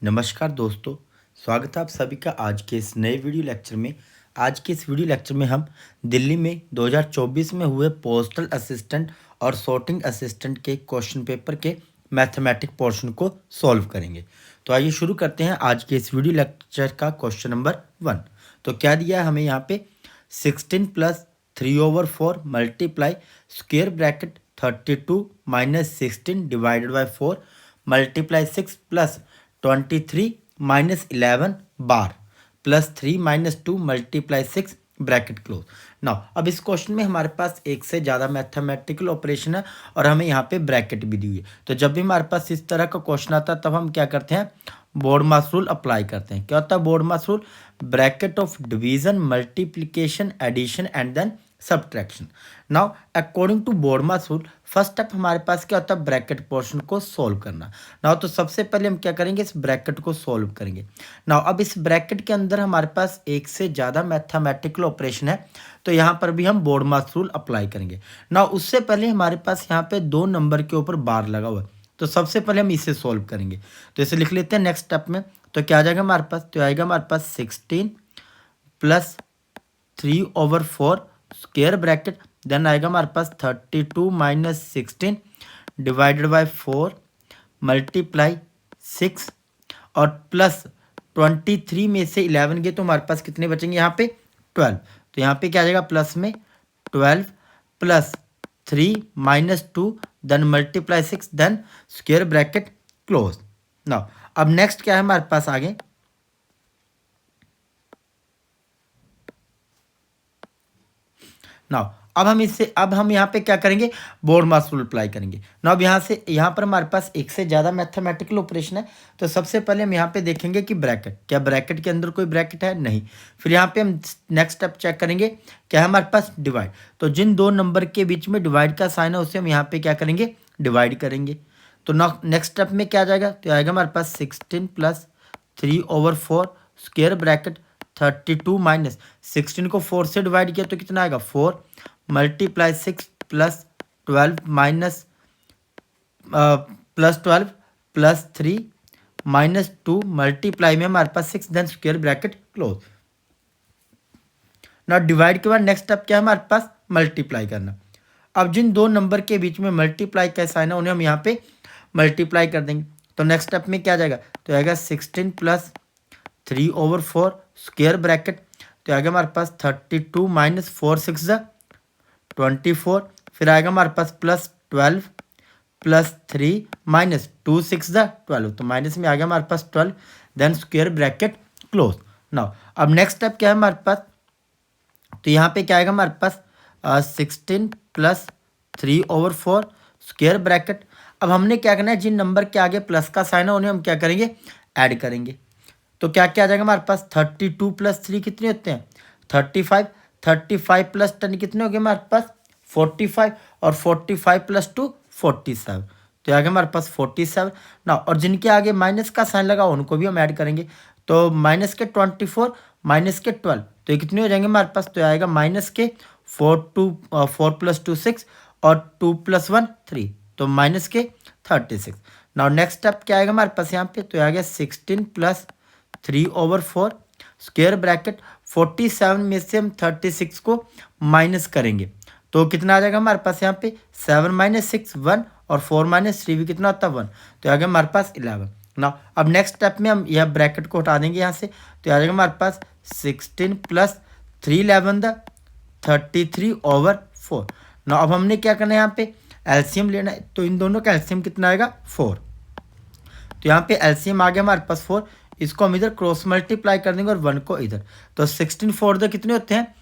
नमस्कार दोस्तों, स्वागत है आप सभी का आज के इस नए वीडियो लेक्चर में। आज के इस वीडियो लेक्चर में हम दिल्ली में 2024 में हुए पोस्टल असिस्टेंट और सॉर्टिंग असिस्टेंट के क्वेश्चन पेपर के मैथमेटिक पोर्शन को सॉल्व करेंगे। तो आइए शुरू करते हैं आज के इस वीडियो लेक्चर का क्वेश्चन नंबर 1। तो क्या दिया है हमें यहाँ पे 16 + 3/4 multiply square bracket 32 - 16 divided by 4 multiply 6 + 23 - 11 bar plus 3 - 2 multiply 6 bracket close. Now अब इस क्वेश्चन में हमारे पास एक से ज़्यादा मैथमेटिकल ऑपरेशन है और हमें यहाँ पे ब्रैकेट भी दी हुई है। तो जब भी हमारे पास इस तरह का क्वेश्चन आता है तब हम क्या करते हैं, बोर्डमास रूल अप्लाई करते हैं। क्या होता है BODMAS rule? Bracket of division, multiplication, addition and then subtraction. Now according to BODMAS rule first step हमारे पास क्या होता है, ब्रैकेट पोर्शन को सॉल्व करना। नाउ तो सबसे पहले हम क्या करेंगे, इस ब्रैकेट को सॉल्व करेंगे। नाउ अब इस ब्रैकेट के अंदर हमारे पास एक से ज़्यादा मैथमेटिकल ऑपरेशन है, तो यहाँ पर भी हम बोर्डमास रूल अप्लाई करेंगे। नाउ उससे पहले हमारे पास यहाँ पे 2 नंबर के ऊपर बार लगा हुआ है, तो सबसे पहले हम इसे सॉल्व करेंगे। तो इसे लिख लेते हैं नेक्स्ट स्टेप में। तो क्या आ जाएगा हमारे पास, तो आएगा हमारे पास 16 + 3/4 स्क्वायर ब्रैकेट, देन आएगा हमारे पास 32 - 16 डिवाइडेड बाई 4 मल्टीप्लाई 6 और प्लस 23 में से 11 गए तो हमारे पास कितने बचेंगे यहाँ पे 12। तो यहाँ पे क्या आ जाएगा प्लस में 12 + 3 - 2 then multiply 6 then square bracket close. Now अब नेक्स्ट क्या है हमारे पास आगे, नाउ अब हम यहाँ पे क्या करेंगे, बोर्डमास रूल अप्लाई करेंगे। नाउ अब यहाँ पर हमारे पास एक से ज़्यादा मैथमेटिकल ऑपरेशन है, तो सबसे पहले हम यहाँ पे देखेंगे कि ब्रैकेट, क्या ब्रैकेट के अंदर कोई ब्रैकेट है, नहीं। फिर यहाँ पे हम नेक्स्ट स्टेप चेक करेंगे, क्या है हमारे पास डिवाइड। तो जिन 2 नंबर के बीच में डिवाइड का साइन है उसे हम यहाँ पे क्या करेंगे, डिवाइड करेंगे। तो नेक्स्ट स्टेप में क्या आ जाएगा, तो आएगा हमारे पास 16 + 3/4 स्क्वायर ब्रैकेट 32 - 16 को 4 से डिवाइड किया तो कितना आएगा 4 मल्टीप्लाई 6 + 12 + 3 - 2 मल्टीप्लाई में हमारे पास 6 देन स्क्वायर ब्रैकेट क्लोज। ना डिवाइड के बाद नेक्स्ट स्टेप क्या है हमारे पास, मल्टीप्लाई करना। अब जिन 2 नंबर के बीच में मल्टीप्लाई का साइन है उन्हें हम यहाँ पे मल्टीप्लाई कर देंगे। तो नेक्स्ट स्टेप में क्या आ जाएगा, तो आएगा 16 + 3/4 स्क्वायर ब्रैकेट, तो आएगा हमारे पास 32 - 4 × 6 = 24। फिर आएगा हमारे पास प्लस 12 + 3 - 2 × 6 = 12, तो माइनस में आ गया हमारे पास 12 then square bracket close. Now अब नेक्स्ट स्टेप क्या है हमारे पास, तो यहाँ पे क्या आएगा हमारे पास 16 + 3/4 स्क्वायर ब्रैकेट। अब हमने क्या करना है, जिन नंबर के आगे प्लस का साइन है उन्हें हम क्या करेंगे, ऐड करेंगे। तो क्या क्या आ जाएगा हमारे पास 32 + 3 कितने होते हैं 35, 35 + 10 कितने हो गए हमारे पास 45 और 45 + 2 47, तो आ गया हमारे पास 47 ना। और जिनके आगे माइनस का साइन लगा उनको भी हम ऐड करेंगे। तो माइनस के 24 माइनस के 12, तो ये कितने हो जाएंगे हमारे पास, तो आएगा माइनस के 4 + 2 6 और 2 + 1 3, तो माइनस के 36। नाउ नेक्स्ट स्टेप क्या आएगा हमारे पास यहाँ पे, तो आ गया 16 + 3/4 स्क्वायर ब्रैकेट 47 में से हम 36 को माइनस करेंगे तो कितना आ जाएगा हमारे पास यहाँ पे 7 - 6 1 और 4 - 3 भी कितना होता है 1, तो आ गया हमारे पास 11 ना। अब नेक्स्ट स्टेप में हम यह ब्रैकेट को हटा देंगे यहाँ से, तो आ जाएगा हमारे पास 16 + 3 11 33/4 ना। अब हमने क्या करना है यहाँ पे एलसीएम लेना है, तो इन दोनों का एलसीएम कितना आएगा 4, तो यहाँ पे एलसीएम आ गया हमारे पास 4, इसको हम इधर क्रॉस मल्टीप्लाई कर देंगे और 1 को इधर, तो 16 4 दो कितने होते हैं,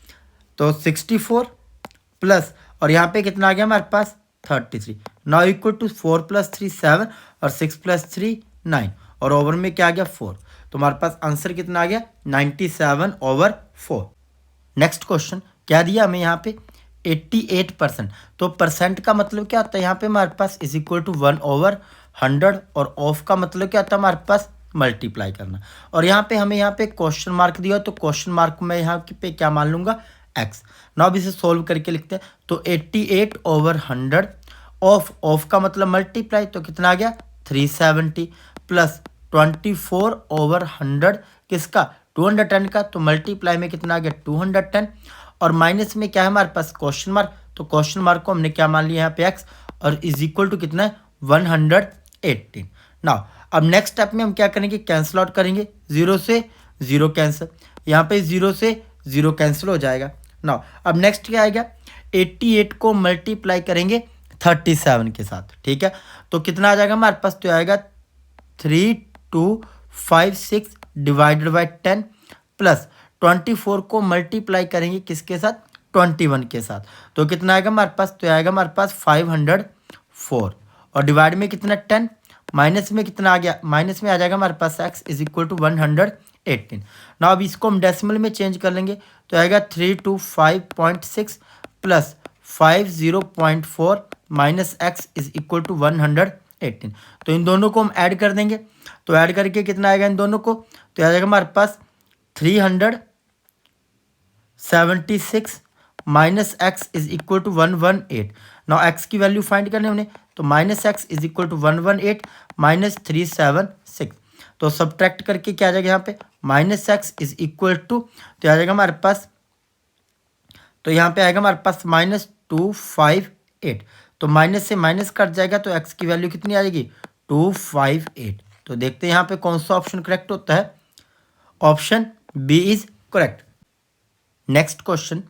तो 64 प्लस और यहाँ पे कितना आ गया हमारे पास 33 नाउ इक्वल टू 4 + 3 7 और 6 + 3 9 और ओवर में क्या आ गया 4, तो हमारे पास आंसर कितना आ गया 97/4। नेक्स्ट क्वेश्चन क्या दिया हमें यहाँ पे 88%, तो परसेंट का मतलब क्या होता है यहाँ पे हमारे पास इज इक्वल टू 1/100 और ऑफ का मतलब क्या होता है हमारे पास मल्टीप्लाई करना। और यहाँ पे हमें यहाँ पे क्वेश्चन मार्क दिया, तो क्वेश्चन मार्क में यहाँ पे क्या मान लूँगा x। नाउ अब इसे सोल्व करके लिखते हैं, तो 88/100 ऑफ का मतलब मल्टीप्लाई, तो कितना आ गया 370 प्लस 24/100 किसका 210 का, तो मल्टीप्लाई में कितना आ गया 210 और माइनस में क्या है हमारे पास क्वेश्चन मार्क, तो क्वेश्चन मार्क को हमने क्या मान लिया यहाँ पे x और इज इक्वल टू कितना है 118। नाउ अब नेक्स्ट स्टेप में हम क्या करेंगे कैंसिल आउट करेंगे, 0 से 0 कैंसिल, यहाँ पे 0 से 0 कैंसिल हो जाएगा। नाउ अब नेक्स्ट क्या आएगा 88 को मल्टीप्लाई करेंगे 37 के साथ, ठीक है, तो कितना आ जाएगा हमारे पास, तो आएगा 3256 डिवाइडेड बाई 10 प्लस 24 को मल्टीप्लाई करेंगे किसके साथ 21 के साथ, तो कितना आएगा हमारे पास, तो आएगा हमारे पास 504 और डिवाइड में कितना 10, माइनस में कितना आ गया, माइनस में आ जाएगा हमारे पास x इज इक्वल टू 118। ना अब इसको हम डेसिमल में चेंज कर लेंगे तो आएगा 325.6 plus 50.4 minus x is equal to 118। तो इन दोनों को हम ऐड कर देंगे, तो ऐड करके कितना आएगा इन दोनों को, तो आ जाएगा हमारे पास 376 minus x is equal to 118। Now x की वैल्यू फाइंड करने उन्हें, तो minus x is equal to 118 minus 376, तो सब्ट्रैक्ट करके क्या आ जाएगा यहाँ पे minus x is equal to, तो आ जाएगा हमारे पास, तो यहाँ पे आएगा हमारे पास माइनस 258, तो माइनस से माइनस कट जाएगा तो x की वैल्यू कितनी आ जाएगी 258। तो देखते हैं यहाँ पे कौन सा ऑप्शन करेक्ट होता है, option B is correct. Next question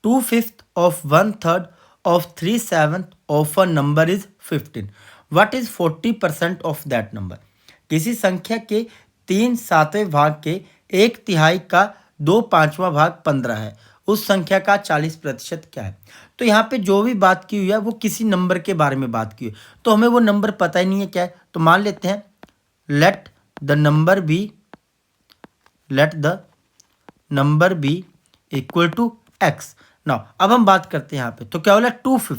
2/5 of 1/3 of 3/7 of a number is 15. What is 40% of that number? किसी संख्या के 3/7 भाग के 1/3 का 2/5 भाग 15 है, उस संख्या का 40% क्या है। तो यहाँ पे जो भी बात की हुई है वो किसी नंबर के बारे में बात की हुई है, तो हमें वो नंबर पता ही नहीं है क्या है, तो मान लेते हैं let the number be equal to x. Now अब हम बात करते हैं यहाँ पे, तो क्या बोला 2/5,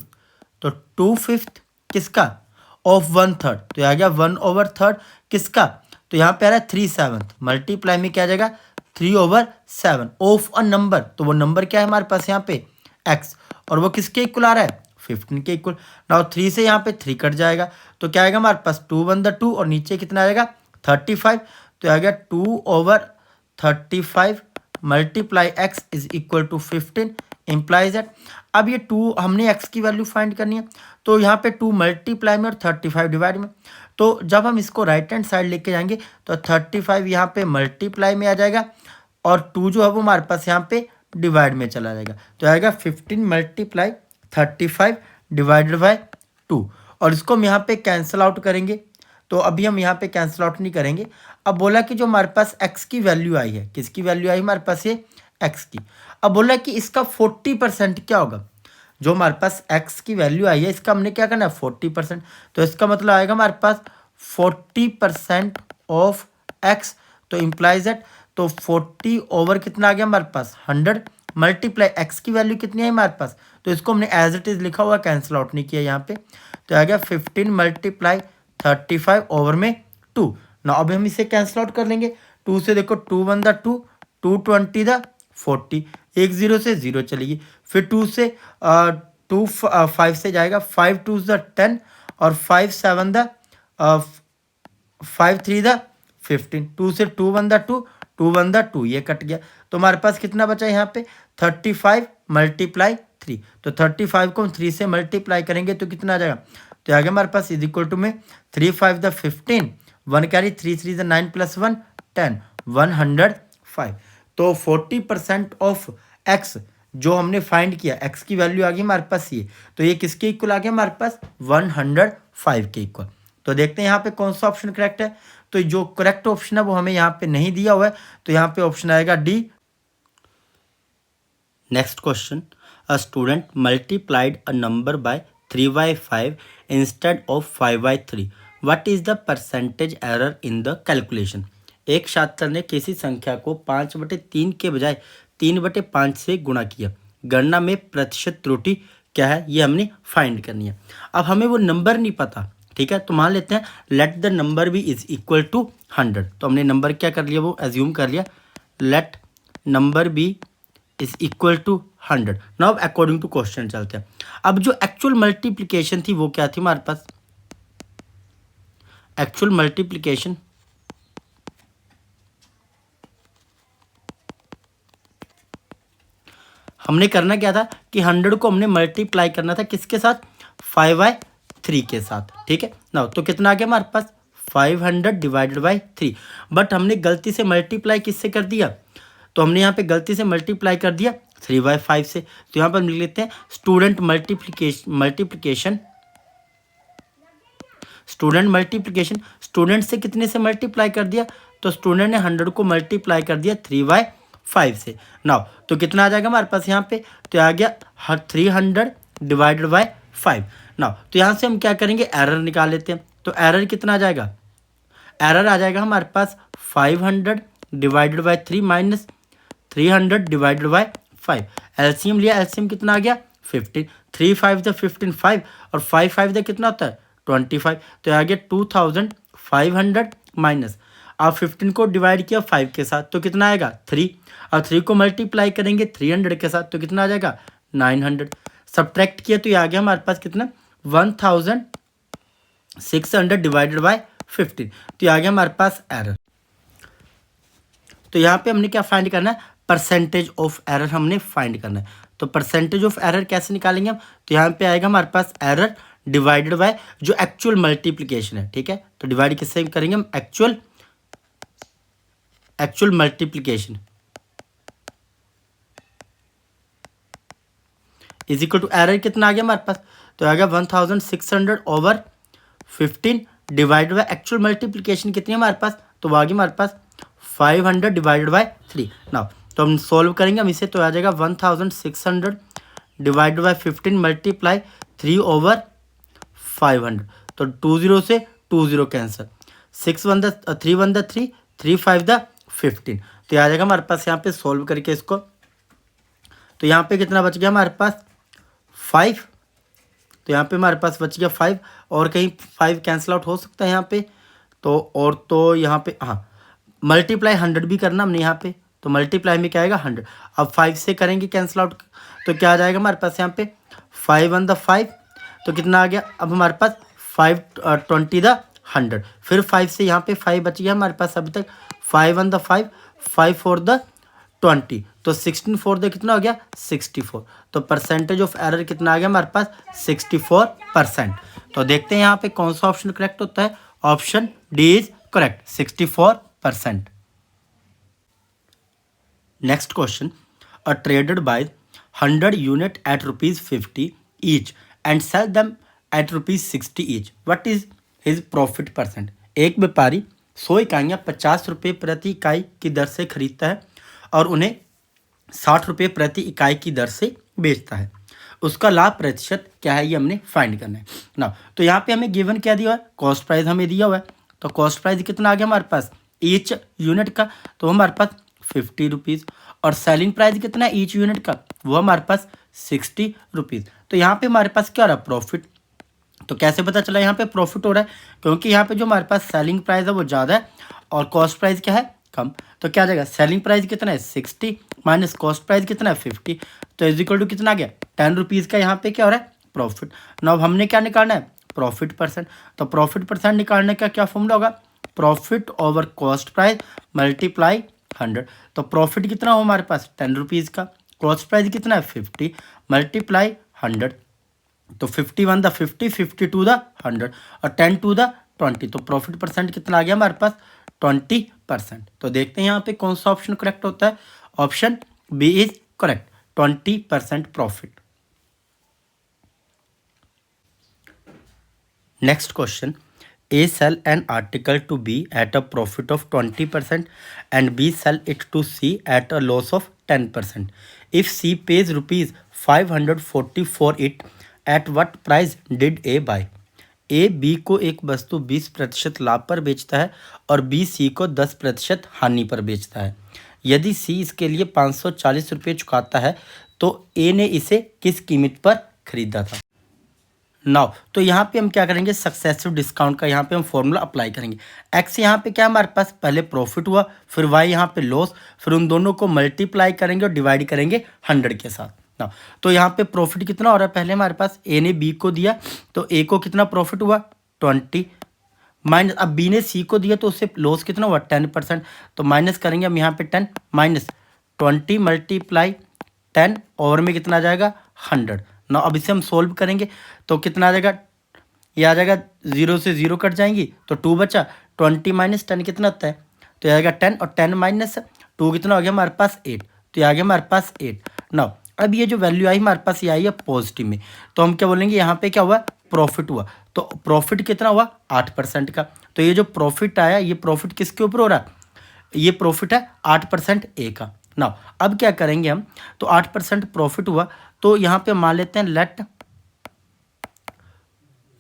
तो 2/5 किसका ऑफ 1/3, तो आ गया 1/3 किसका, तो यहाँ पे आ रहा है 3/7 मल्टीप्लाई में क्या आ जाएगा 3/7 ऑफ अ नंबर, तो वो नंबर क्या है हमारे पास यहाँ पे x और वो किसके इक्वल आ रहा है 15 के इक्वल। नाउ 3 से यहाँ पे 3 कट जाएगा तो क्या आएगा हमारे पास 2 1 2 और नीचे कितना आएगा 35, तो आ गया 2/35 multiply x is equal to 15 implies that. अब ये 2 हमने x की वैल्यू फाइंड करनी है, तो यहाँ पे 2 मल्टीप्लाई में और 35 डिवाइड में, तो जब हम इसको राइट हैंड साइड लेके जाएंगे तो 35 यहाँ पे मल्टीप्लाई में आ जाएगा और 2 जो है वो हमारे पास यहाँ पे डिवाइड में चला जाएगा, तो आएगा 15 मल्टीप्लाई 35 डिवाइडेड बाय 2 और इसको हम यहाँ पे कैंसिल आउट करेंगे, तो अभी हम यहाँ पे कैंसिल आउट नहीं करेंगे। अब बोला कि जो हमारे पास x की वैल्यू आई है, किसकी वैल्यू आई हमारे पास ये x की, अब बोला कि इसका 40% क्या होगा, जो हमारे पास x की वैल्यू आई है इसका हमने क्या करना है 40%, तो इसका मतलब आएगा हमारे पास 40% ऑफ x, तो इम्प्लाइज दैट, तो 40 ओवर कितना आ गया हमारे पास 100 मल्टीप्लाई x की वैल्यू कितनी है हमारे पास, तो इसको हमने एज इट इज लिखा हुआ कैंसिल आउट नहीं किया यहाँ पे, तो आ गया 15 मल्टीप्लाई 35 ओवर में 2। ना अब हम इसे कैंसिल आउट कर लेंगे, 2 से देखो 2 1 2 2 20 40, 1 0 से 0 चलेगी, फिर 2 से 2 5 से जाएगा 5 2 10 और 5 7 5 3 15, 2 से 2 1 2 2 1 2 ये कट गया, तो हमारे पास कितना बचा यहाँ पे 35 मल्टीप्लाई 3, तो 35 को हम 3 से मल्टीप्लाई करेंगे तो कितना आ जाएगा, तो आ गया हमारे पास इज इक्वल टू में 3 5 15 1 कैरी 3 3 9 प्लस 1 10 105। तो 40% ऑफ x जो हमने फाइंड किया x की वैल्यू आ गई हमारे पास ये, तो ये किसके इक्वल आ गया हमारे पास 105 के इक्वल। तो देखते हैं यहाँ पे कौन सा ऑप्शन करेक्ट है, तो जो करेक्ट ऑप्शन है वो हमें यहाँ पे नहीं दिया हुआ है, तो यहाँ पे ऑप्शन आएगा D. Next question, a student multiplied a number by 3/5 instead of 5/3, what is the percentage error in the calculation. एक छात्र ने किसी संख्या को 5/3 के बजाय 3/5 से गुणा किया, गणना में प्रतिशत त्रुटि क्या है ये हमने फाइंड करनी है। अब हमें वो नंबर नहीं पता, ठीक है, तो मान लेते हैं let the number be is equal to 100, तो हमने नंबर क्या कर लिया वो एज्यूम कर लिया, let number be is equal to 100। Now according to question चलते हैं। अब जो एक्चुअल मल्टीप्लिकेशन थी वो क्या थी हमारे पास, एक्चुअल मल्टीप्लिकेशन हमने करना क्या था कि 100 को हमने मल्टीप्लाई करना था किसके साथ, 5/3 के साथ, ठीक है ना। तो कितना आ गया हमारे पास 500 डिवाइडेड बाई 3, बट हमने गलती से मल्टीप्लाई किससे कर दिया, तो हमने यहाँ पे गलती से मल्टीप्लाई कर दिया 3/5 से। तो यहाँ पर हम लिख लेते हैं स्टूडेंट मल्टीप्लिकेशन स्टूडेंट से कितने से मल्टीप्लाई कर दिया, तो स्टूडेंट ने 100 को मल्टीप्लाई कर दिया 3/5 से। नाउ तो कितना आ जाएगा हमारे पास यहाँ पे, तो आ गया 300 डिवाइडेड बाई 5। नाउ तो यहाँ से हम क्या करेंगे, एरर निकाल लेते हैं। तो एरर कितना आ जाएगा, एरर आ जाएगा हमारे पास 500 divided by 3 minus 300 divided by 5। LCM लिया, एलसीएम कितना आ गया 15, 3 5 द 15 5 और 5 5 द कितना होता है 25। तो आ गया 2500 माइनस, आप 15 को डिवाइड किया 5 के साथ तो कितना आएगा 3, और 3 को मल्टीप्लाई करेंगे 300 के साथ तो कितना आ जाएगा 900। सब्ट्रैक्ट किया तो ये आ गया हमारे पास कितना 1600 डिवाइडेड बाई 15। तो ये आ गया हमारे पास एरर। तो यहाँ पे हमने क्या फाइंड करना है, परसेंटेज ऑफ एरर हमने फाइंड करना है। तो परसेंटेज ऑफ एरर कैसे निकालेंगे हम, तो यहाँ पे आएगा हमारे पास एरर डिवाइडेड बाय जो एक्चुअल मल्टीप्लिकेशन है, ठीक है। तो डिवाइड किससे करेंगे हम, actual multiplication is equal to error कितना आ गया हमारे पास, तो आ गया 1600 over 15 divide by actual multiplication कितनी है हमारे पास, तो वो आ गया हमारे पास 500 डिवाइडेड बाय 3। नाउ तो हम सॉल्व करेंगे हम इसे, तो आ जाएगा 1600 डिवाइडेड बाय 15 मल्टीप्लाई 3 ओवर 500। तो 20 से 20 कैंसिल, 6 1 3 1 3 3 5 15। तो आ जाएगा हमारे पास यहाँ पे सॉल्व करके इसको, तो यहाँ पे कितना बच गया हमारे पास 5। तो यहाँ पे हमारे पास बच गया 5 और कहीं 5 कैंसिल आउट हो सकता है यहाँ पे, तो और तो यहाँ पे हाँ मल्टीप्लाई 100 भी करना हमने यहाँ पे, तो मल्टीप्लाई में क्या आएगा 100। अब 5 से करेंगे कैंसिल आउट तो क्या आ जाएगा हमारे पास यहाँ पे 5 1 5, तो कितना आ गया अब हमारे पास 5 20 100, फिर 5 से यहाँ पे 5 बच गया हमारे पास अभी तक, 5 1 5 5 4 20, तो 16 4 कितना हो गया 64। तो परसेंटेज ऑफ एरर कितना आ गया हमारे पास 64%। तो देखते हैं यहाँ पे कौन सा ऑप्शन करेक्ट होता है, option D is correct 64%। Next question, a trader buys 100 unit at ₹50 each and sell them at ₹60 each, what is his profit percent. एक व्यापारी 100 इकाइयाँ 50 रुपये प्रति इकाई की दर से खरीदता है और उन्हें 60 रुपये प्रति इकाई की दर से बेचता है, उसका लाभ प्रतिशत क्या है ये हमने फाइंड करना है ना। तो यहाँ पे हमें गिवन क्या दिया हुआ है, कॉस्ट प्राइस हमें दिया हुआ है। तो कॉस्ट प्राइस कितना आ गया हमारे पास ईच यूनिट का, तो हमारे पास 50 रुपीज़, और सेलिंग प्राइस कितना है ईच यूनिट का, वो हमारे पास 60 रुपीज़। तो यहाँ पे हमारे पास क्या हो रहा है प्रॉफिट, तो कैसे पता चला यहाँ पे प्रॉफिट हो रहा है, क्योंकि यहाँ पे जो हमारे पास सेलिंग प्राइस है वो ज़्यादा है और कॉस्ट प्राइस क्या है कम। तो क्या आ जाएगा सेलिंग प्राइस कितना है 60 माइनस कॉस्ट प्राइस कितना है 50, तो इज इक्वल टू कितना आ गया 10 रुपीज़ का यहाँ पे क्या हो रहा है प्रॉफिट। नाउ हमने क्या निकालना है प्रॉफिट परसेंट, तो प्रॉफिट परसेंट निकालने का क्या फॉर्मूला होगा, profit over cost price multiply 100। तो प्रॉफिट कितना हो हमारे पास 10 रुपीज़ का, कॉस्ट प्राइस कितना है 50 मल्टीप्लाई 100, तो 51 द 50 52 द 100 और 10 टू द 20, तो प्रॉफिट परसेंट कितना आ गया हमारे पास 20%। तो देखते हैं यहाँ पे कौन सा ऑप्शन करेक्ट होता है, option B is correct 20% profit. Next question, A sell an article to B at a profit of 20% and B sell it to C at a loss of 10%. If C pays ₹540 for it, at what price did A buy? A B को एक वस्तु 20% लाभ पर बेचता है और B C को 10% हानि पर बेचता है। यदि C इसके लिए 540 रुपये चुकाता है तो A ने इसे किस कीमत पर खरीदा था। नाउ तो यहाँ पे हम क्या करेंगे सक्सेसिव डिस्काउंट का यहाँ पे हम फॉर्मूला अप्लाई करेंगे। एक्स यहाँ पे क्या हमारे पास पहले प्रॉफिट हुआ, फिर वाई यहाँ पे लॉस, फिर उन दोनों को मल्टीप्लाई करेंगे और डिवाइड करेंगे 100 के साथ। नाउ तो यहाँ पे प्रॉफिट कितना हो रहा है, पहले हमारे पास ए ने बी को दिया तो ए को कितना प्रॉफिट हुआ 20 माइनस, अब बी ने सी को दिया तो उससे लॉस कितना हुआ 10%, तो माइनस करेंगे हम यहाँ पे 10 माइनस 20 मल्टीप्लाई 10 ओवर में कितना आ जाएगा 100। ना अब इसे हम सोल्व करेंगे तो कितना आ जाएगा, ये आ जाएगा 0 से 0 कट जाएंगी तो 2 बचा, 20 माइनस 10 कितना होता है, तो ये आएगा 10 और 10 माइनस 2 कितना हो गया हमारे पास 8, तो ये आ गया हमारे पास 8। ना अब ये जो वैल्यू आई हमारे पास ये आई है पॉजिटिव में, तो हम क्या बोलेंगे यहाँ पे क्या हुआ, प्रॉफिट हुआ। तो प्रॉफिट कितना हुआ 8% का, तो ये जो प्रॉफिट आया ये प्रॉफिट किसके ऊपर हो रहा है, ये प्रॉफिट है 8% ए का। ना अब क्या करेंगे हम, तो 8% प्रॉफिट हुआ तो यहाँ पे मान लेते हैं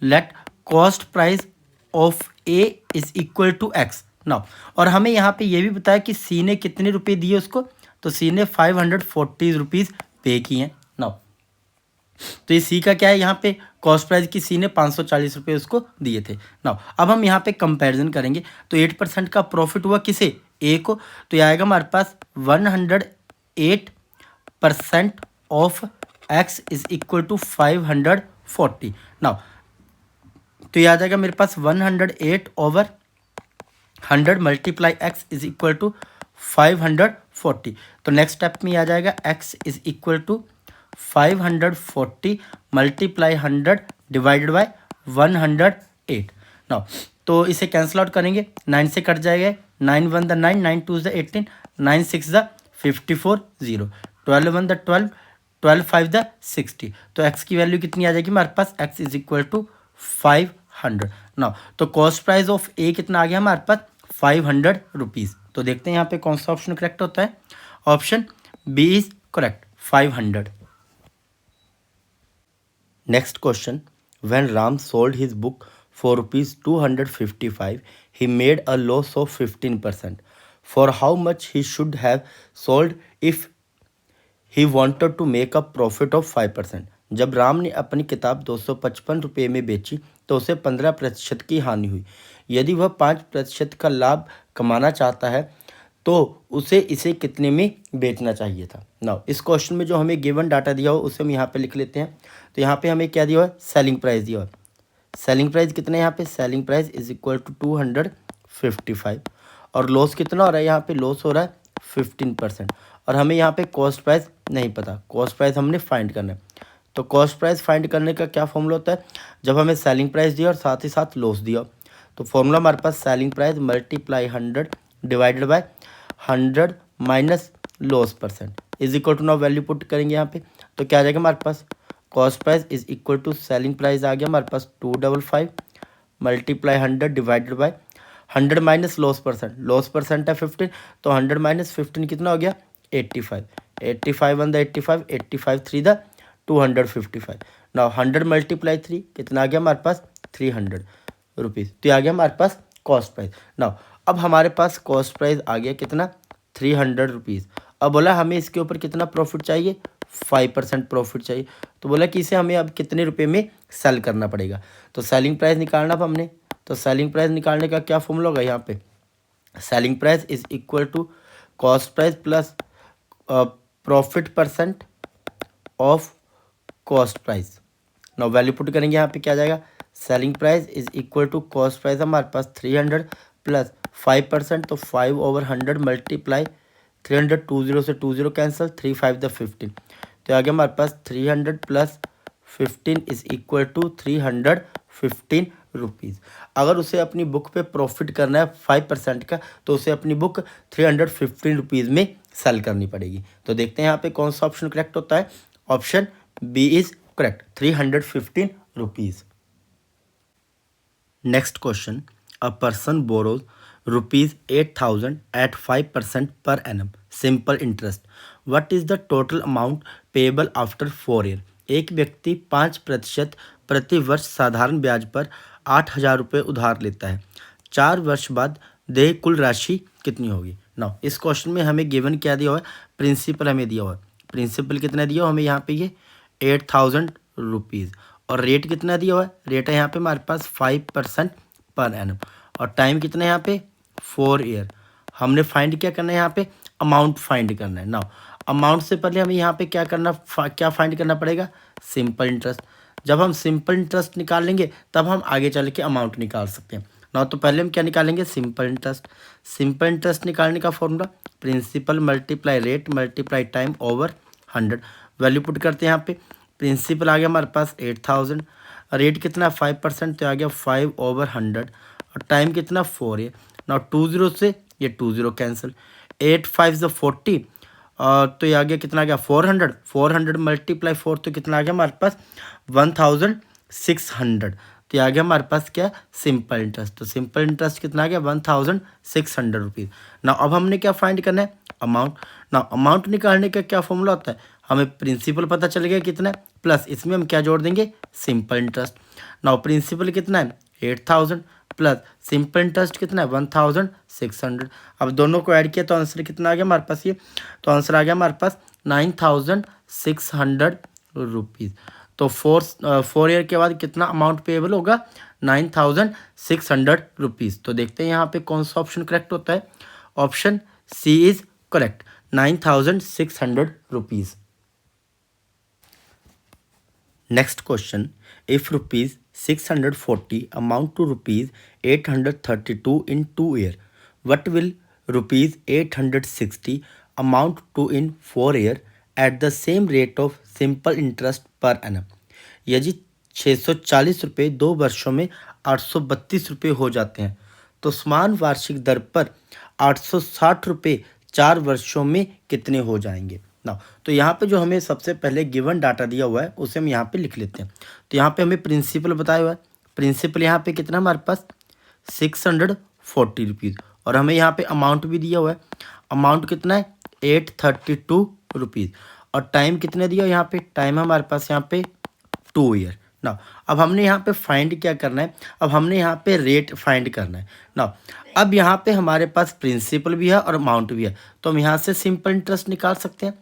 let cost price of A is equal to x. ना और हमें यहाँ पे ये भी बताया कि सी ने कितने रुपए दिए उसको, तो सी ने 540 रुपीज़ पे किए हैं। ना तो ये सी का क्या है, यहाँ पे कॉस्ट प्राइस की सी ने 540 रुपये उसको दिए थे। ना अब हम यहाँ पे कंपैरिजन करेंगे तो 8% का प्रॉफिट हुआ किसे, ए को, तो ये आएगा हमारे पास 108% of x is equal to 540। ना तो ये आ जाएगा मेरे पास 108 over 100 multiply x is equal to 540। तो नेक्स्ट स्टेप में आ जाएगा x is equal to 540 multiply 100 divided by 108। Now तो इसे कैंसिल आउट करेंगे, 9 से कट जाएगा, 9 1 द 9, 9 2 द 18, 9 6 द 54, 0, 12 1 द 12, 12 5 द 60। तो एक्स की वैल्यू कितनी आ जाएगी हमारे पास, x is equal to 500। Now तो कॉस्ट प्राइस ऑफ ए कितना आ गया हमारे पास 500 रुपीज़। तो देखते हैं यहाँ पे कौन सा ऑप्शन करेक्ट होता है, option B is correct 500। Next question, when Ram sold his book for ₹255 he made a loss of 15%. For how much he should have sold if he wanted to make a profit of 5%. जब राम ने अपनी किताब 255 रुपये में बेची तो उसे 15% की हानि हुई। यदि वह 5% का लाभ कमाना चाहता है तो उसे इसे कितने में बेचना चाहिए था। नाउ इस क्वेश्चन में जो हमें गिवन डाटा दिया हो उसे हम यहाँ पे लिख लेते हैं। तो यहाँ पे हमें क्या दिया हुआ है, सेलिंग प्राइस दिया हुआ है। सेलिंग प्राइस कितना है यहाँ पे, selling price is equal to 255 और लॉस कितना हो रहा है, यहाँ पे लॉस हो रहा है 15%। और हमें यहाँ पे कॉस्ट प्राइस नहीं पता, कॉस्ट प्राइस हमने फाइंड करना है। तो कॉस्ट प्राइस फाइंड करने का क्या फॉर्मूला होता है, जब हमें सेलिंग प्राइस दिया और साथ ही साथ लॉस दिया तो फॉर्मूला हमारे पास selling price multiply 100 divided by 100 minus loss percent is equal to, now value put करेंगे यहाँ पे तो क्या आ जाएगा हमारे पास, cost price is equal to selling price आ गया हमारे पास 255 multiply 100 divided by 100 minus loss percent है 15, तो 100 माइनस 15 कितना हो गया 85, 85 1 द 85, 85 3 द 255। नाउ 100 मल्टीप्लाई 3 कितना आ गया हमारे पास 300 रुपीज़। तो आ गया हमारे पास कॉस्ट प्राइस। नाउ अब हमारे पास कॉस्ट प्राइस आ गया कितना 300 रुपीज़। अब बोला हमें इसके ऊपर कितना प्रॉफिट चाहिए, 5% प्रॉफिट चाहिए। तो बोला कि इसे हमें अब कितने रुपए में सेल करना पड़ेगा, तो सेलिंग प्राइस निकालना अब हमने। तो सेलिंग प्राइस निकालने का क्या फॉर्मूला होगा, यहाँ पे selling price is equal to cost price plus profit percent of cost price. Now value put करेंगे यहाँ पे क्या आ जाएगा, selling price is equal to cost price हमारे पास 300 प्लस 5%, तो 5 ओवर 100 मल्टीप्लाई 300, 20 से 20 कैंसिल, 3 5 द 15। तो आ गया हमारे पास 300 plus 15 is equal to 315 rupees. अगर उसे अपनी बुक पे प्रॉफिट करना है 5% का तो उसे अपनी बुक 315 रुपीज़ में सेल करनी पड़ेगी। तो देखते हैं यहाँ पे कौन सा ऑप्शन करेक्ट होता है, option B is correct 315 rupees. Next question, a person borrows ₹8,000 at 5% per annum simple interest. What is the total amount payable after 4 years? एक व्यक्ति 5% प्रति वर्ष साधारण ब्याज पर 8,000 रुपये उधार लेता है, 4 वर्ष बाद देय कुल राशि कितनी होगी। नाउ इस क्वेश्चन में हमें गिवन क्या दिया हुआ है, प्रिंसिपल हमें दिया हुआ है। प्रिंसिपल कितना दिया हुआ हमें यहाँ पे ये 8,000 रुपीज़ और रेट कितना दिया हुआ है, रेट है यहाँ पे हमारे पास 5% पर एनम और टाइम कितना है यहाँ पे 4 ईयर। हमने फाइंड क्या करना है यहाँ पे, अमाउंट फाइंड करना है। नाउ अमाउंट से पहले हमें यहाँ पे क्या करना क्या फाइंड करना पड़ेगा, सिंपल इंटरेस्ट। जब हम सिंपल इंटरेस्ट निकाल लेंगे तब हम आगे चल के अमाउंट निकाल सकते हैं। नाउ तो पहले हम क्या निकालेंगे, सिंपल इंटरेस्ट। सिंपल इंटरेस्ट निकालने का formula principal multiply rate multiply time over 100। Value put करते हैं यहाँ पे, प्रिंसिपल आ गया हमारे पास 8000, रेट कितना 5%, तो आ गया 5/100, और टाइम कितना 4 है। ना 20 से ये 20 कैंसिल, 8 5 40, तो ये आ गया कितना आ गया 400, 400 मल्टीप्लाई 4 तो कितना आ गया हमारे पास 1600। तो ये आ गया हमारे पास क्या सिंपल इंटरेस्ट, तो सिंपल इंटरेस्ट कितना आ गया 1600 रुपीज़। ना अब हमने क्या फाइंड करना है अमाउंट। ना अमाउंट निकालने का क्या फॉर्मूला होता है, हमें प्रिंसिपल पता चल गया कितना है, प्लस इसमें हम क्या जोड़ देंगे सिंपल इंटरेस्ट। ना प्रिंसिपल कितना है 8000 प्लस सिंपल इंटरेस्ट कितना है 1600। अब दोनों को ऐड किया तो आंसर कितना आ गया हमारे पास, ये तो आंसर आ गया हमारे पास 9600 रुपीज़। तो 4 ईयर के बाद कितना अमाउंट पेएबल होगा 9600 रुपीज़। तो देखते हैं यहाँ पे कौन सा ऑप्शन करेक्ट होता है, option C is correct 9600 rupees. Next question, if rupees 640 amount to rupees 832 in 2 year, what will rupees 860 amount to in 4 year at the same rate of simple interest per annum? यदि 640 रुपये 2 वर्षों में 832 रुपये हो जाते हैं तो समान वार्षिक दर पर 860 रुपये 4 वर्षों में कितने हो जाएंगे। ना तो यहाँ पे जो हमें सबसे पहले गिवन डाटा दिया हुआ है उसे हम यहाँ पे लिख लेते हैं। तो यहाँ पे हमें प्रिंसिपल बताया हुआ है, प्रिंसिपल यहाँ पे कितना हमारे पास 640 रुपीज़, और हमें यहाँ पे अमाउंट भी दिया हुआ है, अमाउंट कितना है 832 रुपीज़, और टाइम कितने दिया यहाँ पे, टाइम हमारे पास यहाँ पे 2 ईयर। ना अब हमने यहाँ पे फाइंड क्या करना है, अब हमने यहाँ पे रेट फाइंड करना है। ना अब यहाँ पे हमारे पास प्रिंसिपल भी है और अमाउंट भी है, तो हम यहाँ से सिंपल इंटरेस्ट निकाल सकते हैं।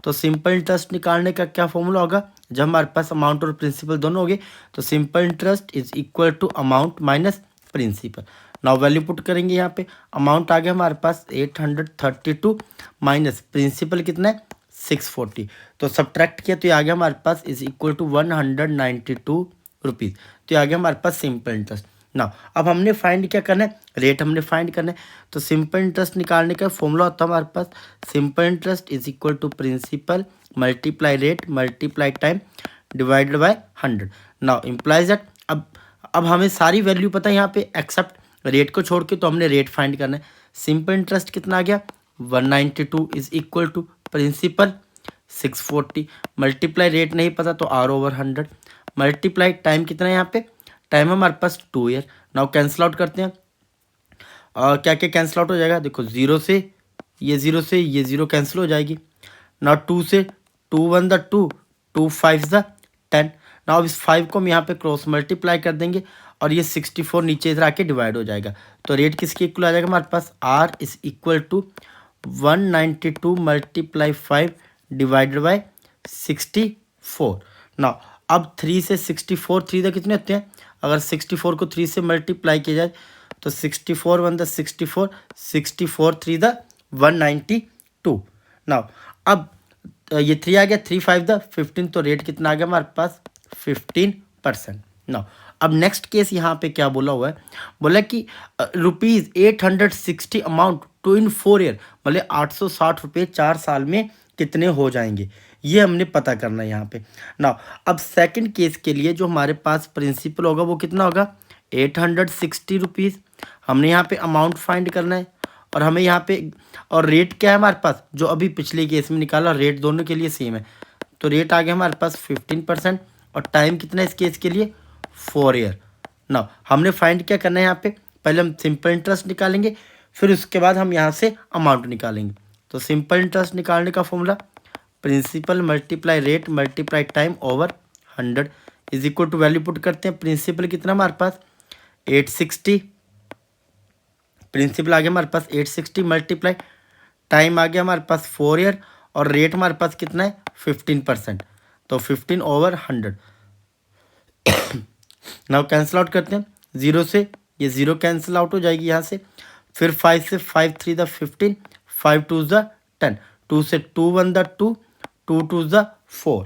तो सिंपल इंटरेस्ट निकालने का क्या फॉर्मूला होगा, जब हमारे पास अमाउंट और प्रिंसिपल दोनों हो गए तो simple interest is equal to amount minus principal. Now value put करेंगे यहाँ पे, अमाउंट आ गया हमारे पास 832 माइनस प्रिंसिपल कितना है 640, तो सब्ट्रैक्ट किया तो ये आ गया हमारे पास इज इक्वल टू 192 रुपीज़। तो ये आ गया हमारे पास सिंपल इंटरेस्ट। ना अब हमने फाइंड क्या करना है, रेट हमने फाइंड करना है। तो सिंपल इंटरेस्ट निकालने का फॉर्मूला होता है हमारे पास simple interest is equal to principal multiply rate multiply time divided by 100। Now implies that अब हमें सारी वैल्यू पता है यहाँ पे एक्सेप्ट रेट को छोड़ के, तो हमने रेट फाइंड करना है। सिंपल इंटरेस्ट कितना आ गया 192 is equal to principal 640 multiply rate नहीं पता तो R/100 मल्टीप्लाई टाइम कितना है यहाँ पे, टाइम हमारे पास 2 ईयर। नाउ कैंसिल आउट करते हैं, क्या क्या कैंसिल आउट हो जाएगा, देखो 0 से ये 0 कैंसिल हो जाएगी। नाउ 2 से 2 1 द 2 2 5 द 10। नाउ इस 5 को हम यहाँ पे क्रॉस मल्टीप्लाई कर देंगे और ये 64 नीचे इधर आके डिवाइड हो जाएगा, तो रेट किसके इक्वल आ जाएगा हमारे पास R is equal to 192 multiply 5 divided by 64। Now अब 3 से 64 3 द कितने होते हैं, अगर 64 को 3 से मल्टीप्लाई किया जाए तो 64 1 द 64 64 3 द 192। नाउ अब ये 3 आ गया 3 5 द 15, तो रेट कितना आ गया हमारे पास 15%। नाउ अब नेक्स्ट केस यहाँ पे क्या बोला हुआ है, बोला कि rupees 860 amount to in 4 year, मतलब 860 रुपये 4 साल में कितने हो जाएंगे, ये हमने पता करना है यहाँ पे। ना अब सेकंड केस के लिए जो हमारे पास प्रिंसिपल होगा वो कितना होगा 860 रुपीज़, हमने यहाँ पे अमाउंट फाइंड करना है, और हमें यहाँ पे और रेट क्या है हमारे पास, जो अभी पिछले केस में निकाला रेट दोनों के लिए सेम है, तो रेट आ गया हमारे पास 15%, और टाइम कितना है इस केस के लिए 4 ईयर। ना हमने फाइंड क्या करना है यहाँ पे, पहले हम सिंपल इंटरेस्ट निकालेंगे, फिर उसके बाद हम यहाँ से अमाउंट निकालेंगे। तो सिंपल इंटरेस्ट निकालने का formula principal multiply rate multiply time over 100 is equal to value put करते हैं, प्रिंसिपल कितना हमारे पास 860, प्रिंसिपल आ गया हमारे पास 860 मल्टीप्लाई टाइम आ गया हमारे पास 4 ईयर, और रेट हमारे पास कितना है 15%, तो 15/100। नाउ कैंसिल आउट करते हैं, 0 से ये 0 कैंसिल आउट हो जाएगी यहाँ से, फिर 5 से 5 3 द 15 5 2 द 10 2 से 2 1 द 2 2 2 द 4।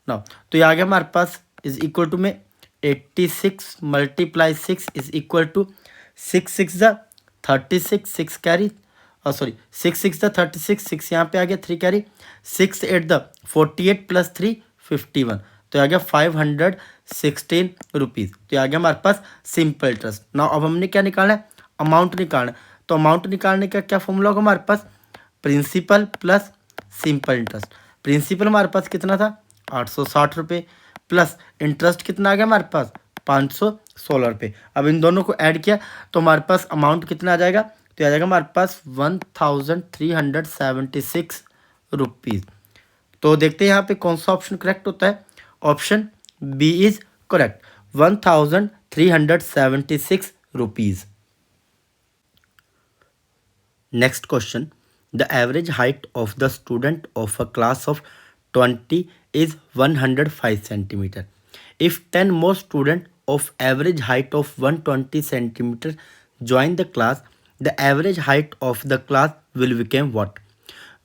नाउ तो ये आ गया हमारे पास इज इक्वल टू में 86 multiply 6 is equal to 6 6 the 36 6 carry sorry 6 6 the 36, 6 यहाँ पे आ गया, 3 कैरी, 6 8 द 48 प्लस 3 51, तो आ गया 516 रुपीज़। तो आ गया हमारे पास सिंपल इंटरेस्ट। ना अब हमने क्या निकालना है, अमाउंट निकालना है। तो अमाउंट निकालने का क्या फॉर्मूला होगा हमारे पास, principal plus simple interest. Principal हमारे पास कितना था 860 रुपये, प्लस इंटरेस्ट कितना आ गया हमारे पास 516 रुपये। अब इन दोनों को ऐड किया तो हमारे पास अमाउंट कितना आ जाएगा, तो आ जाएगा हमारे पास 1376 रुपीज़। तो देखते हैं यहाँ पे कौन सा ऑप्शन करेक्ट होता है। Option B is correct, 1376 rupees. Next question, the average height of the student of a class of 20 is 105 centimeter. If 10 more students of average height of 120 centimeter join the class, the average height of the class will become what?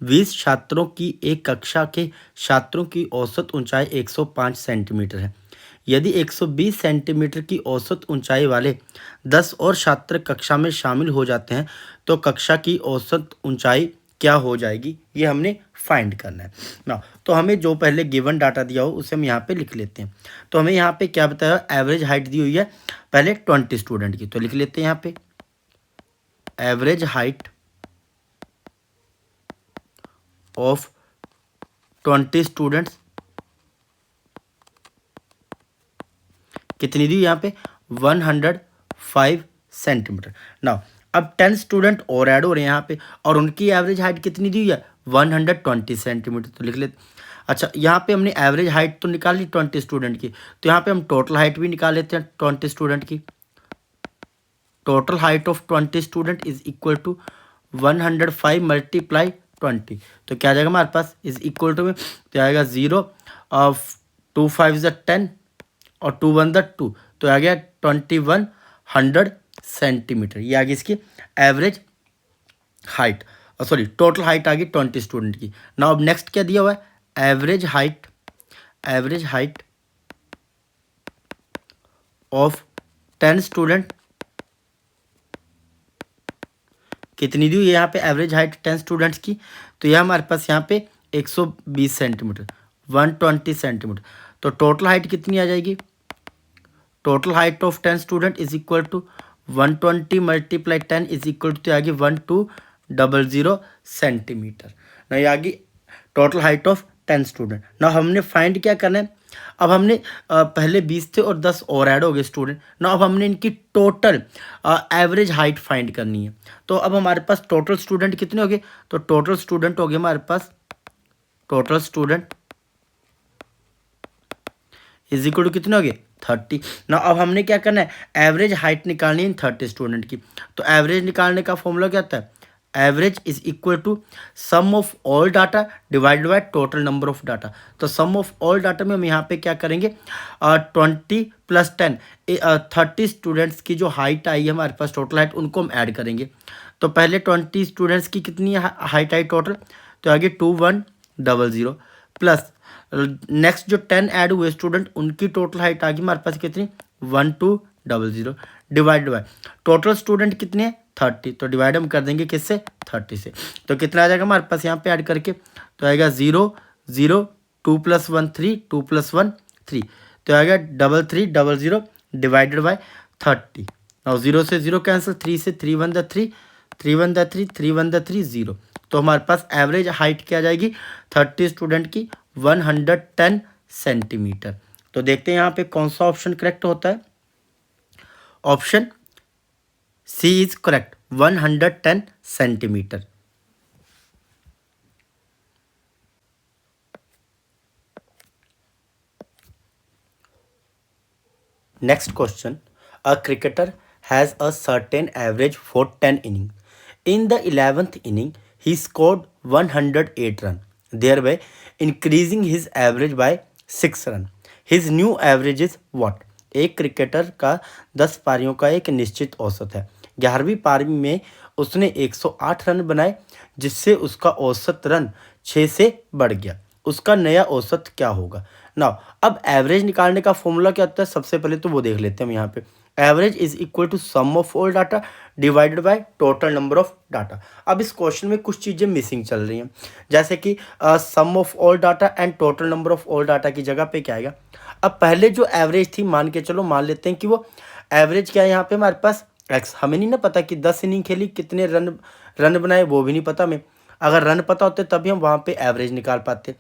20 छात्रों की एक कक्षा के छात्रों की औसत ऊंचाई 105 centimetre है। यदि 120 सेंटीमीटर की औसत ऊंचाई वाले 10 और छात्र कक्षा में शामिल हो जाते हैं तो कक्षा की औसत ऊंचाई क्या हो जाएगी, ये हमने फाइंड करना है ना। तो हमें जो पहले गिवन डाटा दिया हो उसे हम यहाँ पे लिख लेते हैं। तो हमें यहाँ पे क्या बताया, एवरेज हाइट दी हुई है पहले 20 स्टूडेंट की, तो लिख लेते हैं यहाँ पे एवरेज हाइट ऑफ 20 स्टूडेंट्स कितनी दी यहाँ पे 105 सेंटीमीटर। नाउ अब 10 स्टूडेंट और ऐड हो रहे हैं यहाँ पे और उनकी एवरेज हाइट कितनी दी है 120 सेंटीमीटर, तो लिख लेते। अच्छा यहाँ पे हमने एवरेज हाइट तो निकाल ली 20 स्टूडेंट की, तो यहाँ पे हम टोटल हाइट भी निकाल लेते हैं 20 स्टूडेंट की। Total height of 20 student is equal to 105 multiply 20, तो क्या आ जाएगा हमारे पास इज इक्वल टू में, तो आएगा 0 ऑफ 2 5 ज़ 10 और 2 1 ज़ 2, तो आ गया 2100 सेंटीमीटर। ये आ गई इसकी average height, sorry total height आ गई 20 स्टूडेंट की। ना अब नेक्स्ट क्या दिया हुआ है, एवरेज हाइट ऑफ 10 स्टूडेंट कितनी दी हुई है यहाँ पे एवरेज हाइट 10 स्टूडेंट्स की, तो यह हमारे पास यहाँ पे 120 सेंटीमीटर 120 सेंटीमीटर। तो टोटल हाइट कितनी आ जाएगी, total height of 10 student is equal to 120 multiply 10 is equal to आ गई 1200 सेंटीमीटर। ना ये आ गई टोटल हाइट ऑफ 10 स्टूडेंट। ना हमने फाइंड क्या करना है, अब हमने पहले 20 थे और 10 और ऐड हो गए स्टूडेंट ना, अब हमने इनकी टोटल एवरेज हाइट फाइंड करनी है। तो अब हमारे पास टोटल स्टूडेंट कितने हो गए, तो टोटल स्टूडेंट हो गए हमारे पास, total student is equal to कितने हो गए 30। ना अब हमने क्या करना है, एवरेज हाइट निकालनी है 30 स्टूडेंट की। तो एवरेज निकालने का फॉर्मूला क्या होता है, average is equal to sum of all data divided by total number of data. तो सम ऑफ ऑल डाटा में हम यहाँ पे क्या करेंगे 20 प्लस 10 30 स्टूडेंट्स की जो हाइट आई है हमारे पास टोटल हाइट, उनको हम ऐड करेंगे। तो पहले 20 स्टूडेंट्स की कितनी हाइट आई टोटल, तो आगे 2100 प्लस नेक्स्ट जो 10 ऐड हुए स्टूडेंट उनकी टोटल हाइट आ गई हमारे पास कितनी 1200 डिवाइड बाय टोटल स्टूडेंट कितने हैं 30, तो डिवाइड हम कर देंगे किससे 30 से। तो कितना आ जाएगा हमारे पास यहाँ पे ऐड करके, तो आएगा 0 0 2 + 1 3 2 + 1 3, तो आएगा 3300 डिवाइडेड बाय 30। और 0 से 0 कैंसिल, 3 से 3 1 द 3 3 1 द 3 3 1 द 3 0, तो हमारे पास एवरेज हाइट क्या आ जाएगी 30 स्टूडेंट की 110 सेंटीमीटर। तो देखते हैं यहाँ पे कौन सा ऑप्शन करेक्ट होता है। Option C is correct 110 centimetre. Next question, a cricketer has a certain average for 10 inning. In the 11th inning he scored 108 run, thereby increasing his average by 6 run. His new average is what? एक cricketer का 10 पारियों का एक निश्चित औसत है। 11वीं पारी में उसने 108 रन बनाए जिससे उसका औसत रन 6 से बढ़ गया। उसका नया औसत क्या होगा। नाउ अब एवरेज निकालने का फॉर्मूला क्या होता है, सबसे पहले तो वो देख लेते हैं हम यहाँ पे। Average is equal to sum of all data divided by total number of data. अब इस क्वेश्चन में कुछ चीज़ें मिसिंग चल रही हैं, जैसे कि sum of all data and total number of all data की जगह पे क्या आएगा। अब पहले जो एवरेज थी, मान के चलो, मान लेते हैं कि वो एवरेज क्या है यहाँ पे हमारे पास एक्स। हमें नहीं ना पता कि 10 इनिंग खेली कितने रन बनाए, वो भी नहीं पता हमें। अगर रन पता होते तभी हम वहाँ पे एवरेज निकाल पाते।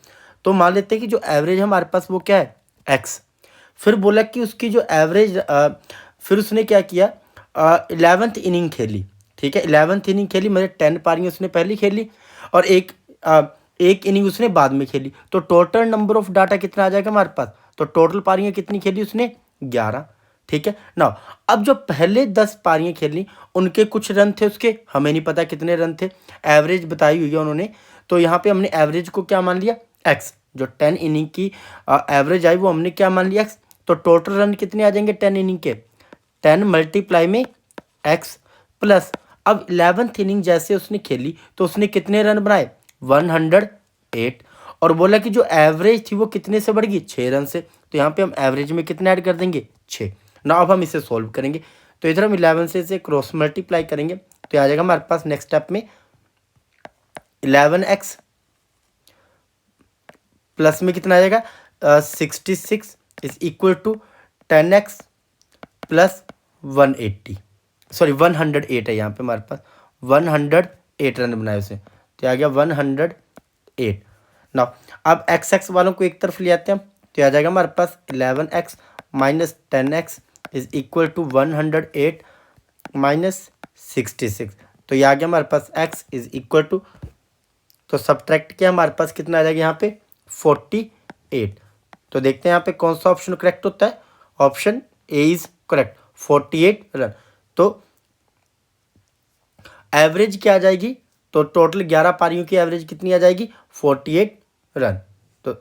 तो मान लेते हैं कि जो एवरेज है हमारे पास वो क्या है एक्स। फिर बोला कि उसकी जो एवरेज फिर उसने क्या किया, 11th इनिंग खेली, ठीक है, 11th इनिंग खेली, मतलब 10 पारियां उसने पहली खेली और एक इनिंग उसने बाद में खेली। तो टोटल नंबर ऑफ डाटा कितना आ जाएगा हमारे पास, तो टोटल पारियां कितनी खेली उसने 11, ठीक है ना। अब जो पहले 10 पारियां खेली उनके कुछ रन थे उसके, हमें नहीं पता कितने रन थे, एवरेज बताई हुई है उन्होंने। तो यहाँ पे हमने एवरेज को क्या मान लिया एक्स। जो 10 इनिंग की एवरेज आई वो हमने क्या मान लिया एक्स। तो टोटल रन कितने आ जाएंगे 10 इनिंग के, 10 मल्टीप्लाई में एक्स प्लस। अब 11th इनिंग जैसे उसने खेली तो उसने कितने रन बनाए 108, और बोला कि जो एवरेज थी वो कितने से बढ़ गई 6 रन से। तो यहाँ पे हम एवरेज में कितने ऐड कर देंगे 6 ना। अब हम इसे सोल्व करेंगे, तो इधर हम 11 से इसे क्रॉस मल्टीप्लाई करेंगे तो आ जाएगा हमारे पास नेक्स्ट स्टेप में 11x प्लस में कितना आ जाएगा 66 is equal to 10x plus 180, sorry 108 है यहाँ पे हमारे पास 108 रन बनाए उसे, तो आ गया 108 ना। अब एक्स एक्स वालों को एक तरफ ले आते हैं हम, तो आ जाएगा हमारे पास 11x minus 10x is equal to 108 minus 66। तो ये आ गया हमारे पास x इज इक्वल टू, तो सब्ट्रैक्ट किया हमारे पास कितना आ जाएगा यहाँ पे 48। तो देखते हैं यहाँ पे कौन सा ऑप्शन करेक्ट होता है, option A is correct 48 run. तो एवरेज क्या आ जाएगी, तो टोटल 11 पारियों की एवरेज कितनी आ जाएगी 48 रन। तो